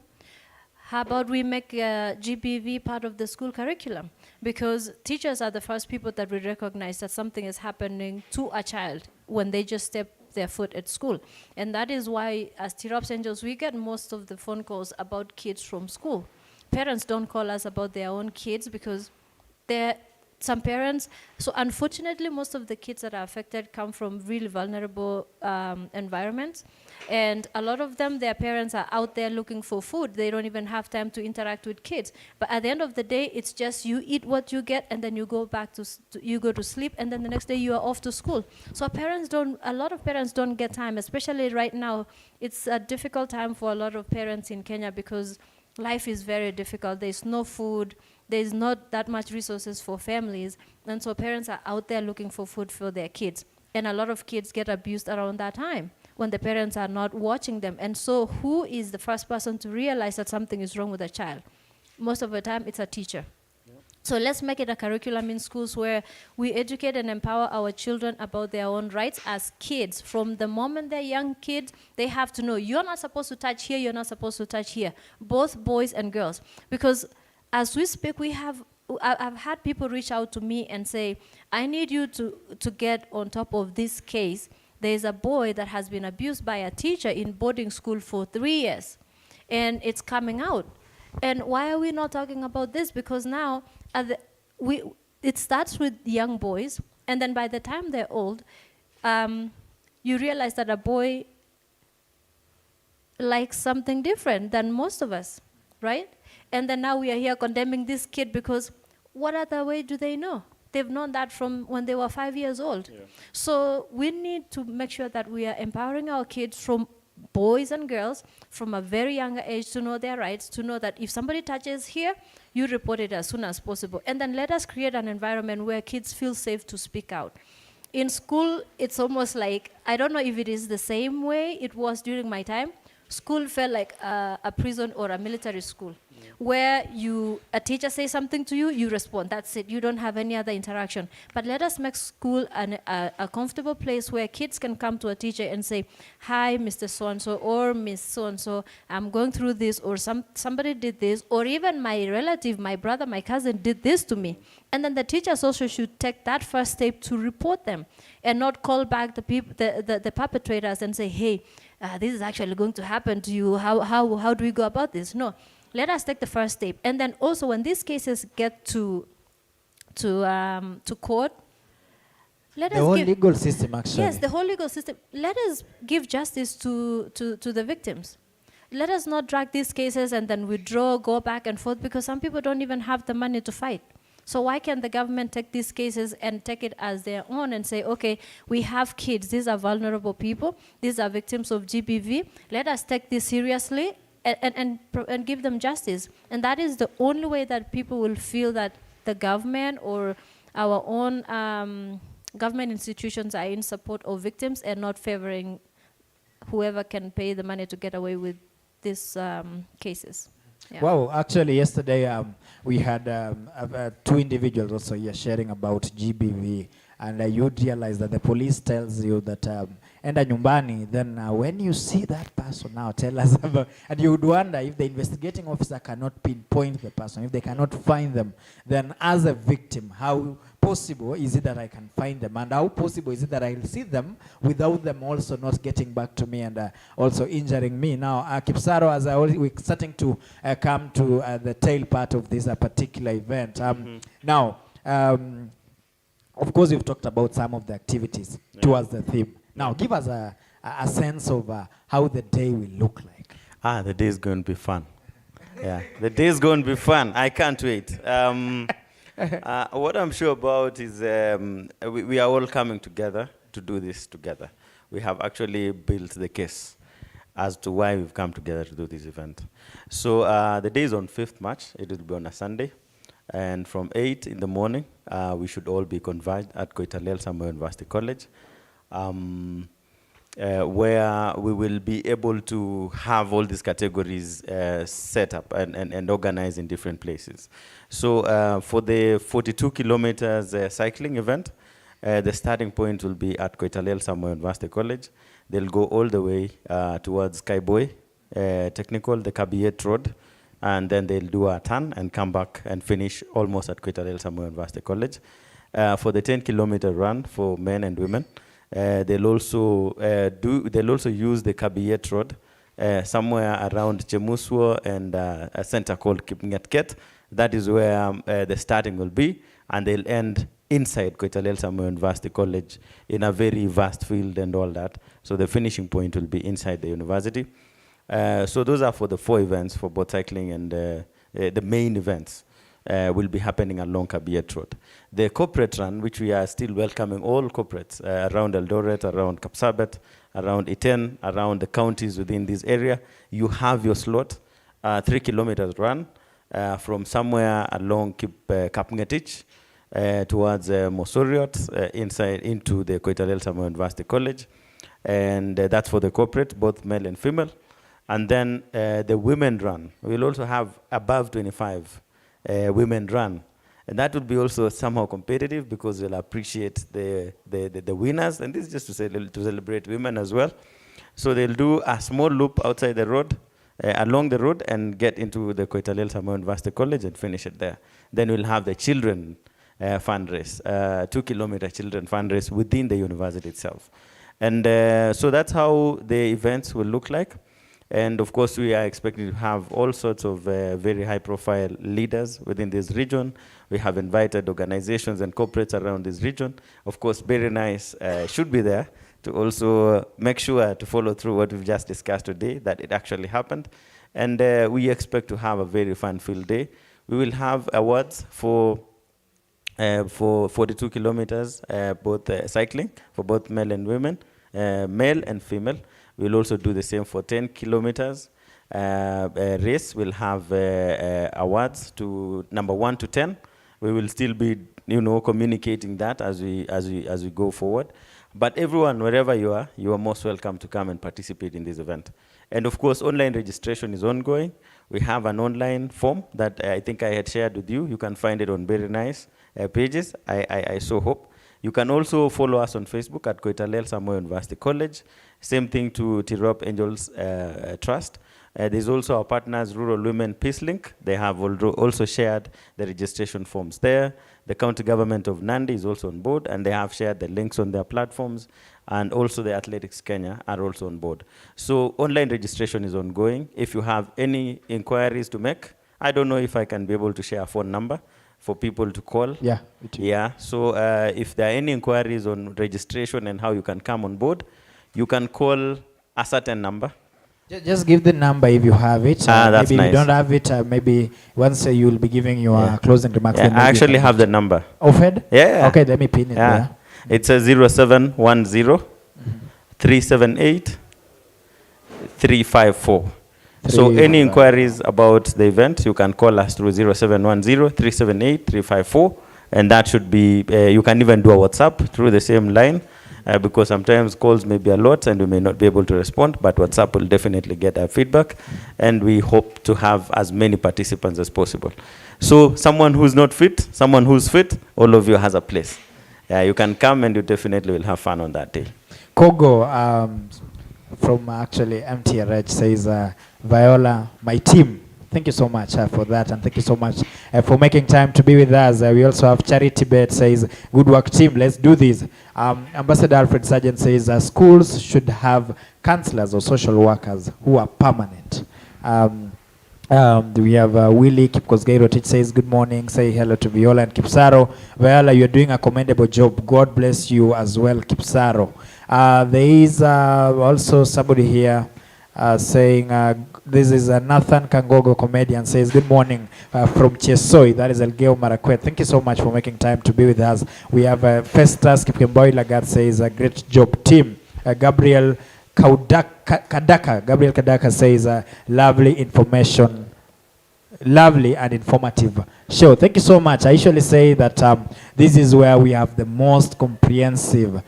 How about we make GBV part of the school curriculum? Because teachers are the first people that will recognize that something is happening to a child when they just step their foot at school. And that is why, as Tirop's Angels, we get most of the phone calls about kids from school. Parents don't call us about their own kids because some parents, so unfortunately most of the kids that are affected come from really vulnerable environments, and a lot of them, their parents are out there looking for food. They don't even have time to interact with kids, but at the end of the day, it's just you eat what you get, and then you go back you go to sleep, and then the next day you are off to school. So a lot of parents don't get time, especially right now. It's a difficult time for a lot of parents in Kenya because life is very difficult. There's no food. There's not that much resources for families. And so parents are out there looking for food for their kids. And a lot of kids get abused around that time when the parents are not watching them. And so who is the first person to realize that something is wrong with a child? Most of the time, it's a teacher. So let's make it a curriculum in schools where we educate and empower our children about their own rights as kids. From the moment they're young kids, they have to know, you're not supposed to touch here, you're not supposed to touch here. Both boys and girls. Because as we speak, I've had people reach out to me and say, I need you to get on top of this case. There's a boy that has been abused by a teacher in boarding school for 3 years, and it's coming out. And why are we not talking about this? Because now it starts with young boys, and then by the time they're old, you realize that a boy likes something different than most of us, right? And then now we are here condemning this kid because what other way do they know? They've known that from when they were 5 years old. Yeah. So we need to make sure that we are empowering our kids, from boys and girls, from a very younger age, to know their rights, to know that if somebody touches here, you report it as soon as possible. And then let us create an environment where kids feel safe to speak out. In school, it's almost like, I don't know if it is the same way it was during my time. School felt like a prison or a military school, where a teacher says something to you, you respond. That's it. You don't have any other interaction. But let us make school a comfortable place where kids can come to a teacher and say, "Hi, Mr. So-and-so, or Miss So-and-so, I'm going through this, or somebody did this, or even my relative, my brother, my cousin did this to me." And then the teachers also should take that first step to report them, and not call back the perpetrators and say, "Hey, this is actually going to happen to you. How do we go about this?" No, let us take the first step. And then also, when these cases get to court, let us the whole give, legal system, actually. Yes, the whole legal system. Let us give justice to the victims. Let us not drag these cases and then withdraw, go back and forth, because some people don't even have the money to fight. So why can't the government take these cases and take it as their own and say, okay, we have kids, these are vulnerable people, these are victims of GBV, let us take this seriously and give them justice. And that is the only way that people will feel that the government or our own government institutions are in support of victims and not favoring whoever can pay the money to get away with these cases. Yeah. Wow, actually yesterday we had two individuals also here sharing about GBV, and you'd realize that the police tells you that enda nyumbani, then when you see that person now, tell us about, and you would wonder if the investigating officer cannot pinpoint the person, if they cannot find them, then as a victim, how possible is it that I can find them, and how possible is it that I'll see them without them also not getting back to me and also injuring me? Now, Kipsaro, as we're starting to come to the tail part of this particular event. Now, of course, we've talked about some of the activities towards the theme. Now, give us a sense of how the day will look like. The day is going to be fun. Yeah, the day is going to be fun. I can't wait. What I'm sure about is we are all coming together to do this together. We have actually built the case as to why we've come together to do this event. So the day is on 5th March. It will be on a Sunday. And from 8 in the morning, we should all be converged at Koitaleel Samoei University College, where we will be able to have all these categories set up and organized in different places. So for the 42 kilometers cycling event, the starting point will be at Koitaleel Samoei University College. They'll go all the way towards Skyboy Technical, the Kabiet Road, and then they'll do a turn and come back and finish almost at Koitaleel Samoei University College. For the 10-kilometer run for men and women, they'll also use the Kabiet Road somewhere around Chemuswo and a center called Kipngetket. That is where the starting will be, and they'll end inside Koitaleel Samoei University College in a very vast field and all that. So the finishing point will be inside the university. So those are for the 4 events for both cycling and the main events. Will be happening along Kabiet Road. The corporate run, which we are still welcoming all corporates around Eldoret, around Kapsabet, around Iten, around the counties within this area, you have your slot, 3 kilometers run from somewhere along Kapngetich towards Mosoriot, inside into the Koitaleel Samoei University College. And that's for the corporate, both male and female. And then the women run, we'll also have above 25 women run, and that will be also somehow competitive because we'll appreciate the winners, and this is just to celebrate women as well. So they'll do a small loop outside the road, along the road, and get into the Koitaleel Samoei University College and finish it there. Then we'll have the children fundraise, 2-kilometer children fundraise within the university itself. And so that's how the events will look like. And of course, we are expecting to have all sorts of very high-profile leaders within this region. We have invited organizations and corporates around this region. Of course, Very Nice should be there to also make sure to follow through what we've just discussed today, that it actually happened. And we expect to have a very fun-filled day. We will have awards for 42 kilometers, both cycling, for both male and women, male and female. We'll also do the same for 10 kilometers race. We'll have awards to number 1 to 10. We will still be, communicating that as we go forward. But everyone, wherever you are most welcome to come and participate in this event. And of course, online registration is ongoing. We have an online form that I think I had shared with you. You can find it on Very Nice pages. I so hope. You can also follow us on Facebook at Koitaleel Samoei University College. Same thing to Tirop Angels Trust. There's also our partners, Rural Women Peace Link. They have also shared the registration forms there. The county government of Nandi is also on board, and they have shared the links on their platforms. And also the Athletics Kenya are also on board. So online registration is ongoing. If you have any inquiries to make, I don't know if I can be able to share a phone number for people to call. Yeah. Yeah. So if there are any inquiries on registration and how you can come on board, you can call a certain number. Just give the number if you have it. That's maybe nice. If you don't have it, maybe once you will be giving your closing remarks. Yeah, I actually have the number. Offered? Yeah. Okay, let me pin it there. It's a 0710 378 354. So any inquiries about the event, you can call us through 0710 378 354, and that should be, you can even do a WhatsApp through the same line, because sometimes calls may be a lot and we may not be able to respond, but WhatsApp will definitely get our feedback, and we hope to have as many participants as possible. So someone who's not fit, someone who's fit, all of you has a place. Yeah, you can come and you definitely will have fun on that day. Kogo from actually MTRH says, Viola, my team, thank you so much for that, and thank you so much for making time to be with us. We also have Charity Bet says, good work team, let's do this. Ambassador Alfred Sargent says, schools should have counselors or social workers who are permanent. We have Willie Kipkosgeiro, which says, good morning, say hello to Viola and Kipsaro. Viola, you're doing a commendable job. God bless you as well, Kipsaro. There is also somebody here saying, this is Nathan Kangogo, comedian, says, good morning from Chesoi, that is Elgeo Marakwet. Thank you so much for making time to be with us. We have Festus Viola Lagat says, a great job team. Gabriel Kadaka says, lovely information, lovely and informative show. Thank you so much. I usually say that this is where we have the most comprehensive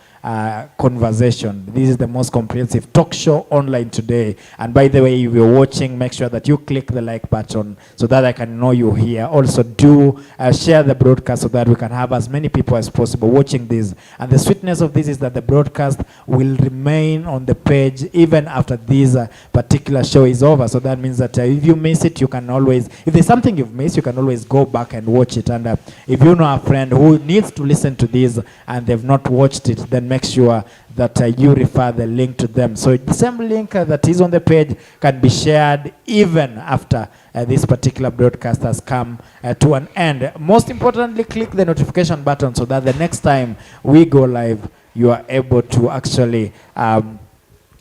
conversation. This is the most comprehensive talk show online today. And by the way, if you're watching, make sure that you click the like button so that I can know you're here. Also do share the broadcast so that we can have as many people as possible watching this. And the sweetness of this is that the broadcast will remain on the page even after this particular show is over. So that means that if you miss it, you can always, if there's something you've missed, you can always go back and watch it. And if you know a friend who needs to listen to this and they've not watched it, then make sure that you refer the link to them. So the same link that is on the page can be shared even after this particular broadcast has come to an end. Most importantly, click the notification button so that the next time we go live, you are able to actually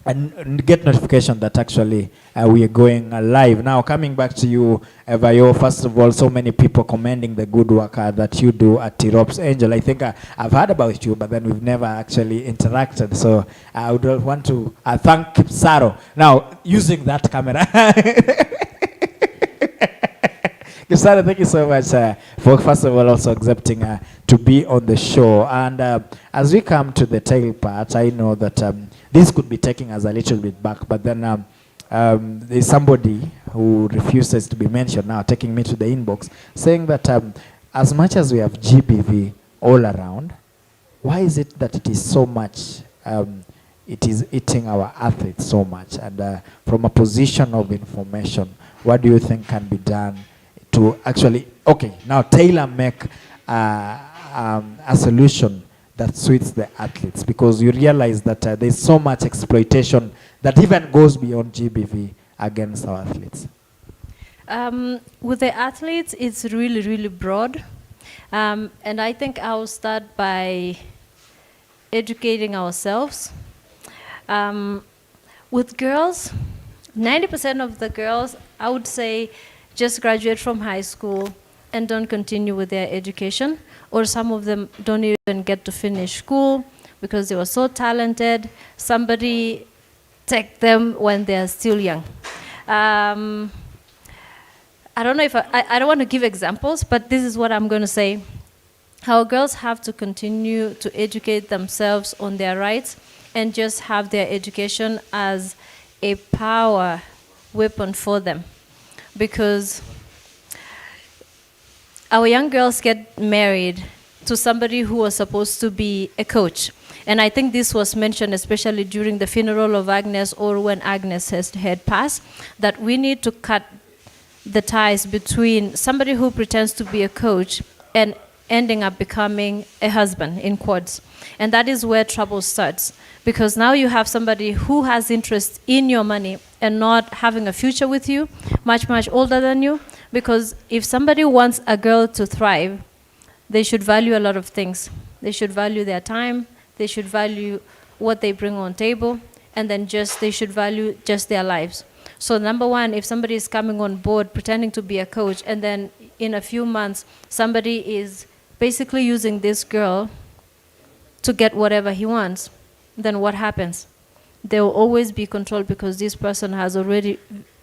and get notification that actually we are going live. Now, coming back to you, Vayo, first of all, so many people commending the good work that you do at Tirop's Angel. I think I've heard about you, but then we've never actually interacted. So I would want to thank Kipsaro. Now, using that camera. Kipsaro, thank you so much for, first of all, also accepting to be on the show. And as we come to the tail part, I know that this could be taking us a little bit back, but then there's somebody who refuses to be mentioned now, taking me to the inbox, saying that as much as we have GBV all around, why is it that it is so much, it is eating our athletes so much? And from a position of information, what do you think can be done to actually, okay, now tailor-make a solution that suits the athletes? Because you realize that there's so much exploitation that even goes beyond GBV against our athletes? With the athletes, it's really, really broad. And I think I'll start by educating ourselves. With girls, 90% of the girls, I would say, just graduate from high school and don't continue with their education, or some of them don't even get to finish school because they were so talented. Somebody take them when they're still young. I don't know if I don't want to give examples, but this is what I'm going to say. How girls have to continue to educate themselves on their rights and just have their education as a power weapon for them. Because our young girls get married to somebody who was supposed to be a coach. And I think this was mentioned especially during the funeral of Agnes, or when Agnes had passed, that we need to cut the ties between somebody who pretends to be a coach and ending up becoming a husband, in quotes. And that is where trouble starts. Because now you have somebody who has interest in your money and not having a future with you, much, much older than you. Because if somebody wants a girl to thrive, they should value a lot of things. They should value their time, they should value what they bring on table, and then they should value just their lives. So number one, if somebody is coming on board pretending to be a coach, and then in a few months, somebody is basically using this girl to get whatever he wants, then what happens? There will always be control, because this person has already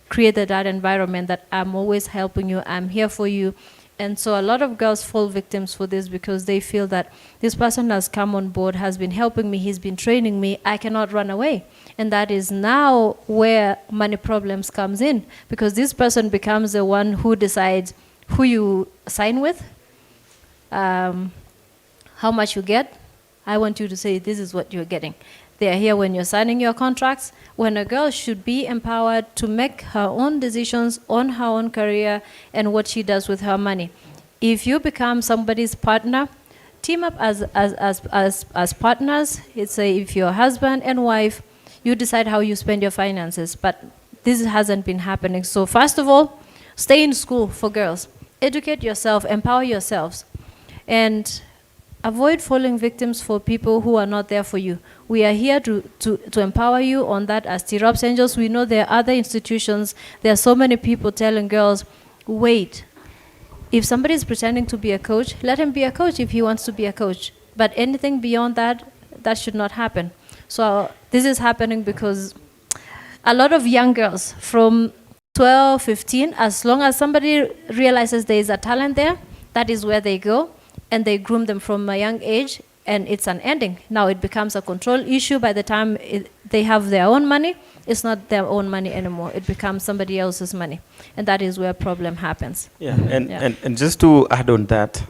created that environment that I'm always helping you, I'm here for you. And so a lot of girls fall victims for this, because they feel that this person has come on board, has been helping me, he's been training me, I cannot run away. And that is now where money problems comes in, because this person becomes the one who decides who you sign with, how much you get. I want you to say this is what you're getting. They are here when you're signing your contracts, when a girl should be empowered to make her own decisions on her own career and what she does with her money. If you become somebody's partner, team up as partners. It's if you're husband and wife, you decide how you spend your finances. But this hasn't been happening. So first of all, stay in school for girls. Educate yourself, empower yourselves. And avoid falling victims for people who are not there for you. We are here to empower you on that as Tirop's Angels. We know there are other institutions. There are so many people telling girls, wait, if somebody is pretending to be a coach, let him be a coach if he wants to be a coach. But anything beyond that, that should not happen. So this is happening because a lot of young girls from 12, 15, as long as somebody realizes there is a talent there, that is where they go. And they groom them from a young age, and it's an ending. Now it becomes a control issue. By the time they have their own money, it's not their own money anymore. It becomes somebody else's money. And that is where problem happens. Yeah, and just to add on that,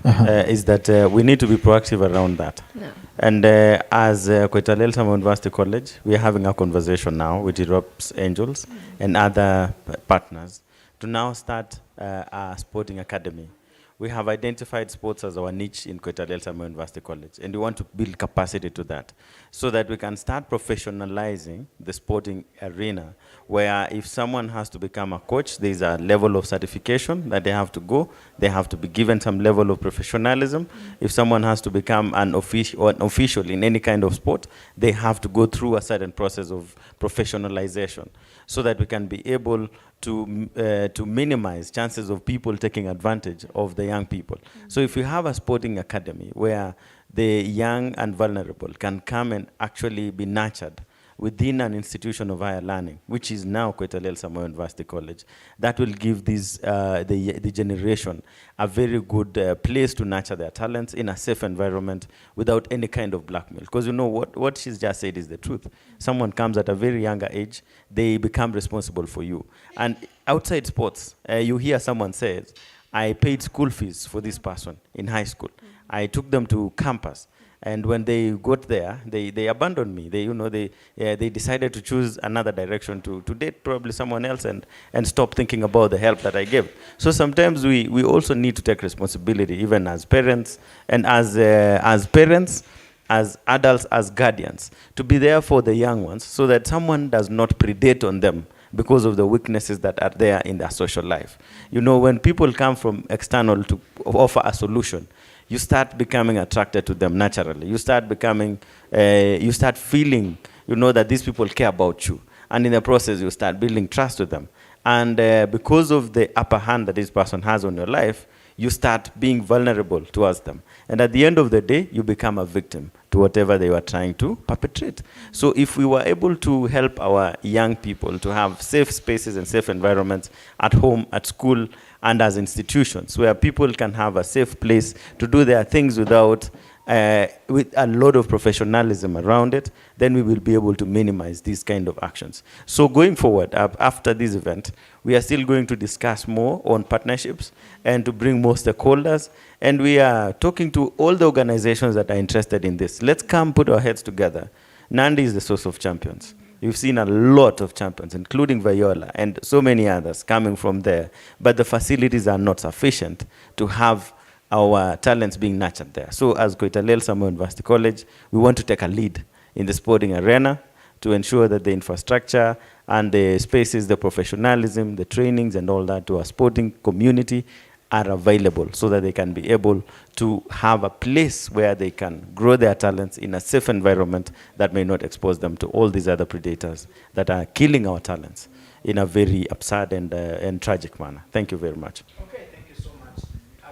is that we need to be proactive around that. Yeah. And as Koitaleel Samoei University College, we are having a conversation now with Europe's Angels and other partners to now start a sporting academy. We have identified sports as our niche in Koitaleel Samoei University College, and we want to build capacity to that so that we can start professionalizing the sporting arena, where if someone has to become a coach, there's a level of certification that they have to go. They have to be given some level of professionalism. If someone has to become an official in any kind of sport, they have to go through a certain process of professionalization so that we can be able to minimize chances of people taking advantage of the young people. So if you have a sporting academy where the young and vulnerable can come and actually be nurtured within an institution of higher learning, which is now Koitaleel Samoei University College, that will give this, the generation a very good place to nurture their talents in a safe environment without any kind of blackmail. Because you know what she's just said is the truth. Someone comes at a very younger age, they become responsible for you. And outside sports, you hear someone says, I paid school fees for this person in high school. I took them to campus. And when they got there, they abandoned me. They decided to choose another direction to date probably someone else and stop thinking about the help that I gave. So sometimes we also need to take responsibility, even as parents and as parents, as adults, as guardians, to be there for the young ones so that someone does not predate on them because of the weaknesses that are there in their social life. You know, when people come from external to offer a solution, you start becoming attracted to them naturally. You start becoming, you start feeling, you know, that these people care about you. And in the process, you start building trust with them. And because of the upper hand that this person has on your life, you start being vulnerable towards them. And at the end of the day, you become a victim to whatever they were trying to perpetrate. So if we were able to help our young people to have safe spaces and safe environments at home, at school, and as institutions, where people can have a safe place to do their things without with a lot of professionalism around it, then we will be able to minimize these kind of actions. So going forward, after this event, we are still going to discuss more on partnerships and to bring more stakeholders. And we are talking to all the organizations that are interested in this. Let's come put our heads together. Nandi is the source of champions. You've seen a lot of champions, including Viola and so many others coming from there. But the facilities are not sufficient to have our talents being nurtured there. So as Koitaleel Samoei University College, we want to take a lead in the sporting arena to ensure that the infrastructure and the spaces, the professionalism, the trainings and all that to our sporting community are available so that they can be able to have a place where they can grow their talents in a safe environment that may not expose them to all these other predators that are killing our talents in a very absurd and tragic manner. Thank you very much. Okay, thank you so much.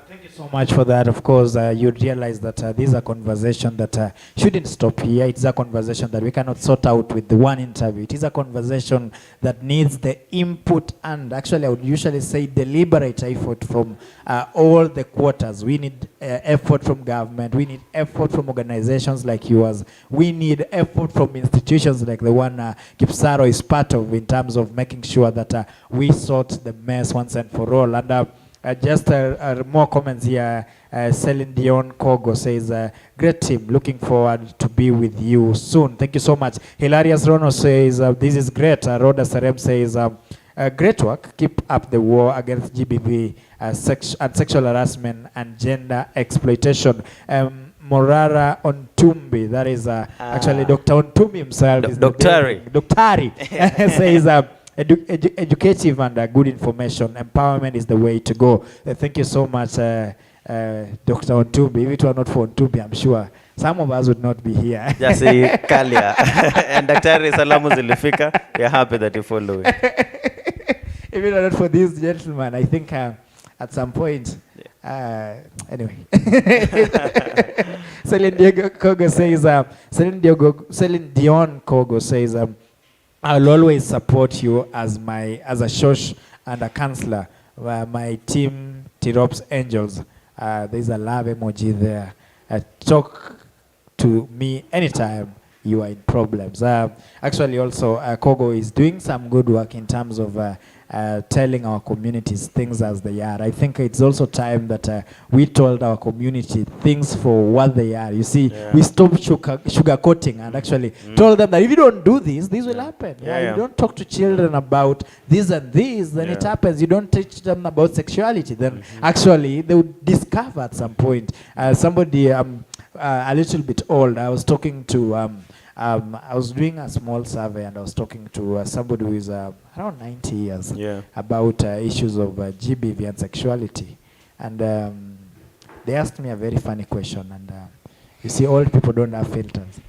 Thank you so much for that. Of course, you realize that this is a conversation that shouldn't stop here. It's a conversation that we cannot sort out with the one interview. It is a conversation that needs the input and actually I would usually say deliberate effort from all the quarters. We need effort from government. We need effort from organizations like yours. We need effort from institutions like the one Kipsaro is part of in terms of making sure that we sort the mess once and for all. And just more comments here. Celine Dion Kogo says, great team, looking forward to be with you soon. Thank you so much. Hilarious Rono says, this is great. Rhoda Sarem says, great work. Keep up the war against GBV and sexual harassment and gender exploitation. Morara Ontumbi, that is actually Dr. Ontumbi himself. Doctari says, educative and good information. Empowerment is the way to go. Thank you so much, Dr. Ontumbi. If it were not for Ontumbi, I'm sure some of us would not be here. Jasi Kalia. And Dr. Salamu Zilifika, we are happy that you follow it. If it were not for this gentleman, I think at some point, anyway. Celine Dion Kogo says, I'll always support you as a shosh and a counselor. My team, Tirop's Angels, there's a love emoji there. Talk to me anytime you are in problems. Actually, also, Kogo is doing some good work in terms of telling our communities things as they are. I think it's also time that we told our community things for what they are. You see, we stopped sugarcoating and actually told them that if you don't do this will happen. You don't talk to children about this and this, then it happens. You don't teach them about sexuality, then actually they would discover at some point. Somebody a little bit old, I was talking to I was doing a small survey and I was talking to somebody who is around 90 years about issues of GBV and sexuality. And they asked me a very funny question. And you see, old people don't have filters.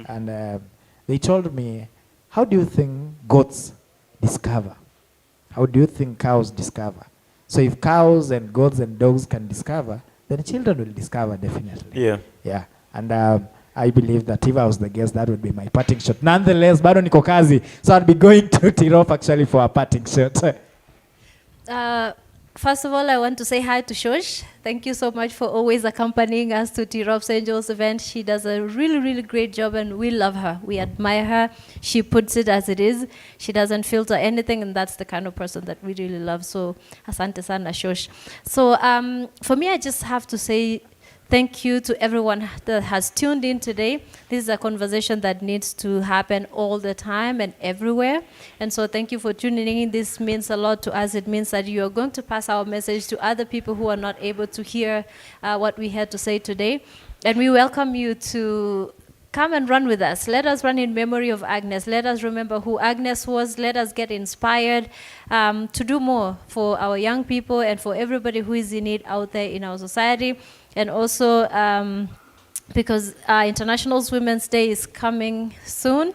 And they told me, how do you think goats discover? How do you think cows discover? So if cows and goats and dogs can discover, then children will discover definitely. Yeah. And I believe that if I was the guest, that would be my parting shot. Nonetheless, bado niko kazi, so I'll be going to Tirop actually for a parting shot. First of all, I want to say hi to Shosh. Thank you so much for always accompanying us to Tirop's Angels event. She does a really, really great job and we love her. We admire her. She puts it as it is. She doesn't filter anything and that's the kind of person that we really love. So, asante sana, Shosh. So, for me, I just have to say thank you to everyone that has tuned in today. This is a conversation that needs to happen all the time and everywhere. And so thank you for tuning in. This means a lot to us. It means that you are going to pass our message to other people who are not able to hear what we had to say today. And we welcome you to come and run with us. Let us run in memory of Agnes. Let us remember who Agnes was. Let us get inspired to do more for our young people and for everybody who is in need out there in our society. And also, because International Women's Day is coming soon,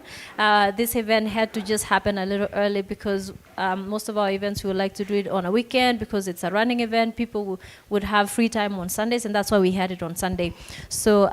this event had to just happen a little early because most of our events we would like to do it on a weekend because it's a running event. People would have free time on Sundays, and that's why we had it on Sunday. So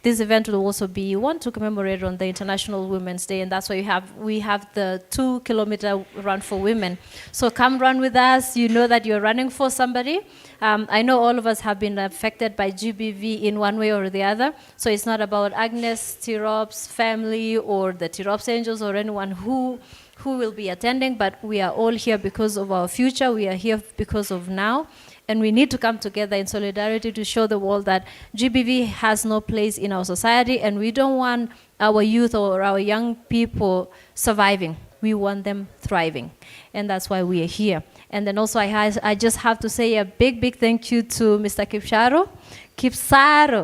this event will also be one to commemorate on the International Women's Day, and that's why we have the 2-kilometer run for women. So come run with us. You know that you're running for somebody. I know all of us have been affected by GBV in one way or the other. So it's not about Agnes Tirop's family or the Tirop's Angels or anyone who will be attending, but we are all here because of our future. We are here because of now. And we need to come together in solidarity to show the world that GBV has no place in our society, and we don't want our youth or our young people surviving. We want them thriving, and that's why we are here. And then also I just have to say a big thank you to Mr. Kipsaro.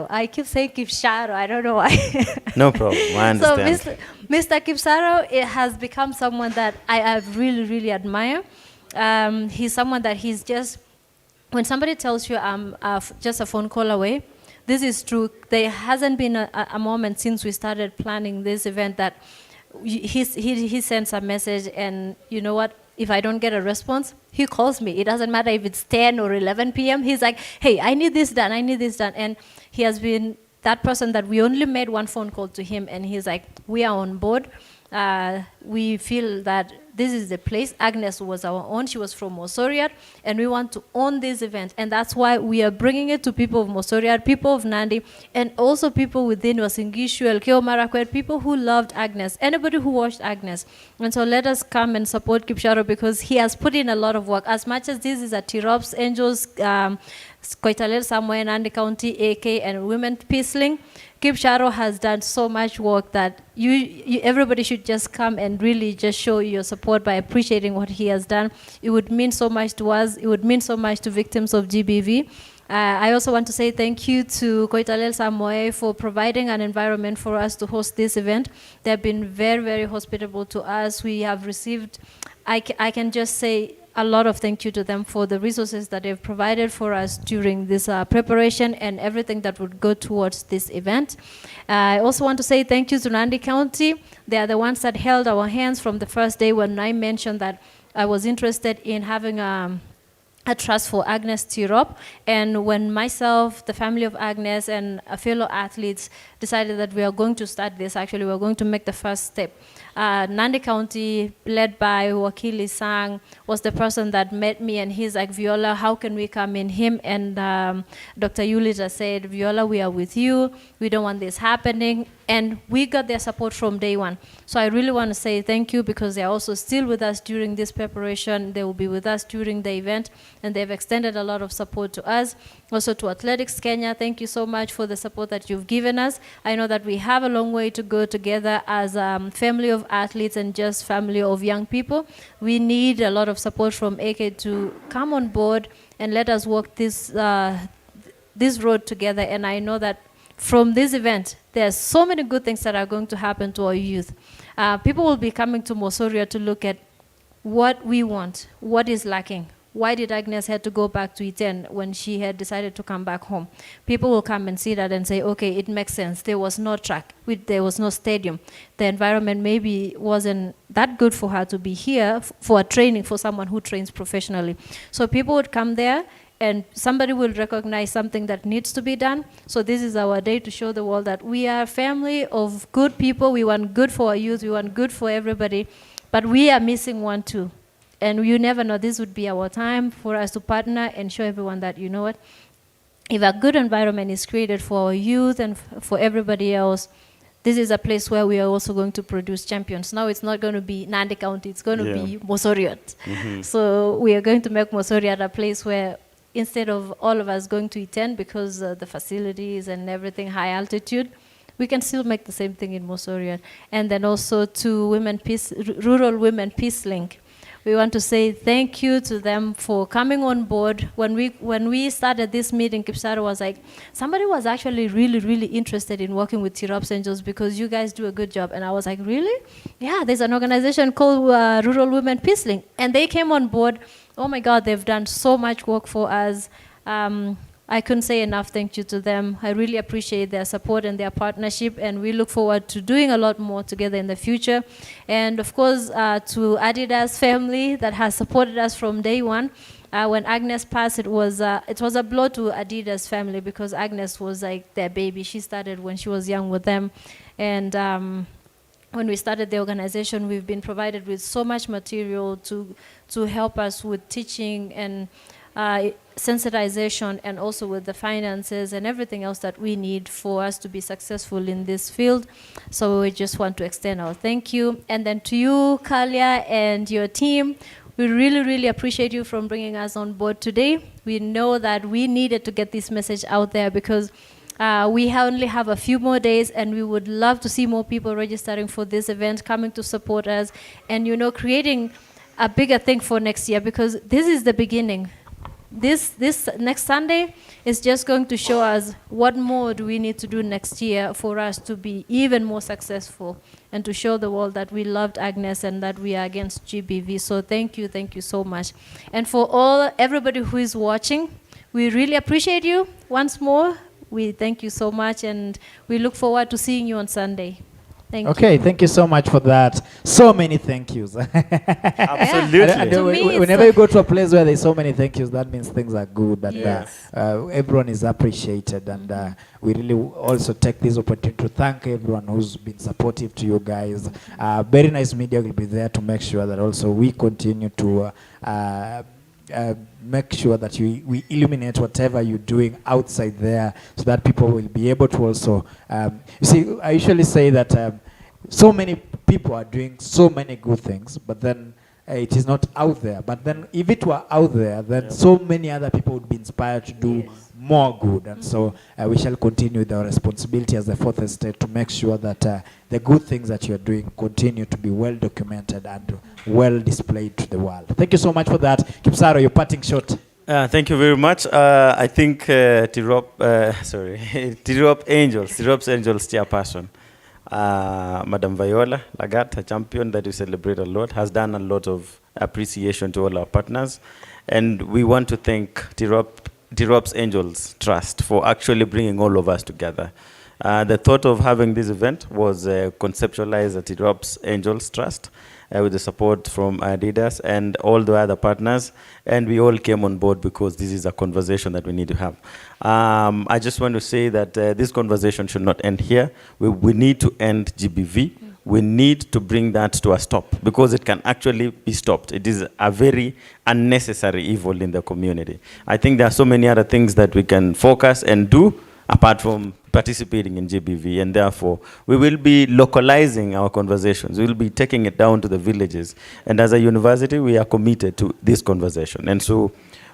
I keep saying Kipsaro, I don't know why. No problem, I understand. So Mr. Kipsaro has become someone that I really admire. He's someone that he's just, when somebody tells you I'm just a phone call away, this is true. There hasn't been a moment since we started planning this event that he sends a message, and you know what? If I don't get a response, he calls me. It doesn't matter if it's 10 or 11 p.m. He's like, hey, I need this done, I need this done. And he has been that person that we only made one phone call to him, and he's like, we are on board. We feel that this is the place. Agnes was our own. She was from Mosoriat, and we want to own this event. And that's why we are bringing it to people of Mosoriat, people of Nandi, and also people within Wasingishu, Elgeyo Marakwet, people who loved Agnes, anybody who watched Agnes. And so let us come and support Kipsaro because he has put in a lot of work. As much as this is a Tirop's Angels, Koitaleel Samoei Nandi County, AK, and Women Peace Link, Kipsaro has done so much work that everybody should just come and really just show your support by appreciating what he has done. It would mean so much to us. It would mean so much to victims of GBV. I also want to say thank you to Koitaleel Samoei for providing an environment for us to host this event. They have been very hospitable to us. We have received, I can just say, a lot of thank you to them for the resources that they've provided for us during this preparation and everything that would go towards this event. I also want to say thank you to Nandi County. They are the ones that held our hands from the first day when I mentioned that I was interested in having a trust for Agnes Tirop. And when myself, the family of Agnes, and fellow athletes decided that we are going to start this, actually we are going to make the first step. Nandi County, led by Wakili Sang, was the person that met me, and he's like, Viola, how can we come in? Him and Dr. Yulita said, Viola, we are with you. We don't want this happening. And we got their support from day one. So I really want to say thank you because they're also still with us during this preparation. They will be with us during the event, and they've extended a lot of support to us. Also to Athletics Kenya, thank you so much for the support that you've given us. I know that we have a long way to go together as a family of athletes and just family of young people. We need a lot of support from AK to come on board and let us walk this road together. And I know that from this event, there's so many good things that are going to happen to our youth. People will be coming to Mosoria to look at what we want, what is lacking. Why did Agnes had to go back to Iten when she had decided to come back home? People will come and see that and say, okay, it makes sense. There was no track, there was no stadium. The environment maybe wasn't that good for her to be here for a training for someone who trains professionally. So people would come there and somebody will recognize something that needs to be done. So this is our day to show the world that we are a family of good people. We want good for our youth. We want good for everybody. But we are missing one too. And you never know, this would be our time for us to partner and show everyone that, you know what, if a good environment is created for our youth and for everybody else, this is a place where we are also going to produce champions. Now it's not going to be Nandi County, it's going to be Mosoriat. Mm-hmm. So we are going to make Mosoriat a place where instead of all of us going to Iten because the facilities and everything high altitude, we can still make the same thing in Mosoriat. And then also to Rural Women Peace Link. We want to say thank you to them for coming on board. When we started this meeting, Kipsaro was like, somebody was actually really interested in working with Tirop Angels because you guys do a good job. And I was like, really? Yeah, there's an organization called Rural Women Peace Link. And they came on board. Oh my God, they've done so much work for us. I couldn't say enough thank you to them. I really appreciate their support and their partnership, and we look forward to doing a lot more together in the future. And of course, to Adidas family that has supported us from day one. When Agnes passed, it was a blow to Adidas family because Agnes was like their baby. She started when she was young with them. And when we started the organization, we've been provided with so much material to help us with teaching and sensitization, and also with the finances and everything else that we need for us to be successful in this field. So we just want to extend our thank you. And then to you, Kalia, and your team, we really appreciate you from bringing us on board today. We know that we needed to get this message out there because we only have a few more days, and we would love to see more people registering for this event, coming to support us, and creating a bigger thing for next year, because this is the beginning. This next Sunday is just going to show us what more do we need to do next year for us to be even more successful and to show the world that we loved Agnes and that we are against GBV. So thank you so much. And for everybody who is watching, we really appreciate you once more. We thank you so much, and we look forward to seeing you on Sunday. Thank you. Thank you so much for that. So many thank yous. Absolutely. Whenever you go to a place where there's so many thank yous, that means things are good, and yes. Everyone is appreciated. And we really also take this opportunity to thank everyone who's been supportive to you guys. Very Nice Media will be there to make sure that also we continue to make sure that we illuminate whatever you're doing outside there, so that people will be able to also you see, I usually say that so many people are doing so many good things, but then it is not out there. But then if it were out there, then so many other people would be inspired to do more good. And so we shall continue with our responsibility as the fourth estate to make sure that the good things that you're doing continue to be well documented and well displayed to the world. Thank you so much for that. Kipsaro, your parting shot. Thank you very much. I think Tirop Angels chairperson, Madam Viola Lagat, a champion that we celebrate a lot, has done a lot of appreciation to all our partners. And we want to thank Tirop's Angels Trust for actually bringing all of us together. The thought of having this event was conceptualized at Tirop's Angels Trust with the support from Adidas and all the other partners, and we all came on board because this is a conversation that we need to have. I just want to say that this conversation should not end here. We need to end GBV. We need to bring that to a stop because it can actually be stopped. It is a very unnecessary evil in the community. I think there are so many other things that we can focus and do apart from participating in GBV, and therefore we will be localizing our conversations. We will be taking it down to the villages, and as a university we are committed to this conversation, and so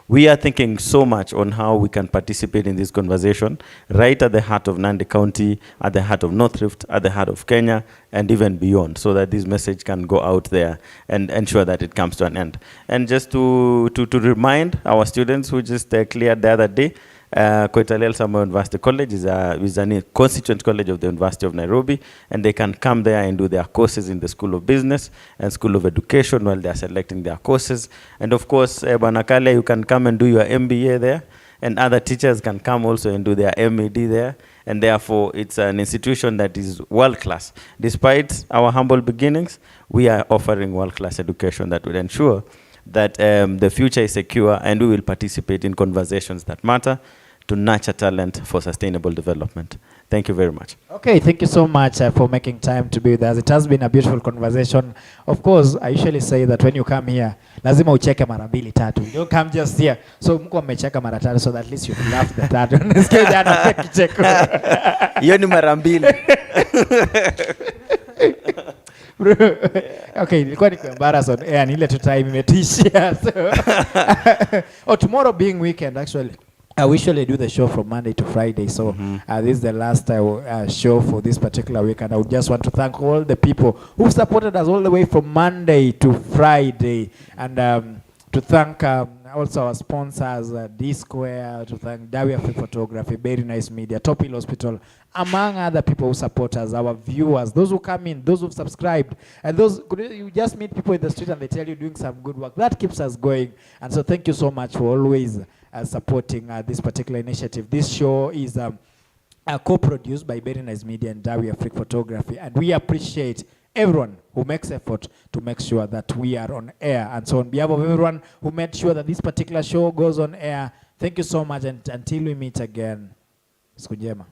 we are thinking so much on how we can participate in this conversation right at the heart of Nandi County, at the heart of North Rift, at the heart of Kenya, and even beyond, so that this message can go out there and ensure that it comes to an end. And just to remind our students who just cleared the other day, Koitaleel Samoei University College is a constituent college of the University of Nairobi, and they can come there and do their courses in the School of Business and School of Education while they are selecting their courses. And of course, Banakalia, you can come and do your MBA there, and other teachers can come also and do their MAD there. And therefore, it's an institution that is world-class. Despite our humble beginnings, we are offering world-class education that will ensure that the future is secure, and we will participate in conversations that matter to nurture talent for sustainable development. Thank you very much. Okay, thank you so much for making time to be with us. It has been a beautiful conversation. Of course, I usually say that when you come here, lazima ucheke mara mbili tatu. You don't come just here. So mko mmecheka mara tatu, so that at least you laugh the third. Nisikie jana kicheko. Hiyo ni mara mbili. Okay, nilikuwa niko embarrassed on air, ni ile tu time imetishia. So tomorrow being weekend actually, we usually do the show from Monday to Friday, so this is the last show for this particular week, and I would just want to thank all the people who supported us all the way from Monday to Friday, and to thank also our sponsors, D-Square, to thank Dawi Free Photography, Very Nice Media, Top Hill Hospital, among other people who support us, our viewers, those who come in, those who've subscribed, and those, you just meet people in the street and they tell you doing some good work. That keeps us going, and so thank you so much for always supporting this particular initiative. This show is co-produced by Very Nice Media and Dawi Free Photography, and we appreciate everyone who makes effort to make sure that we are on air. And so on behalf of everyone who made sure that this particular show goes on air, thank you so much, and until we meet again, siku njema.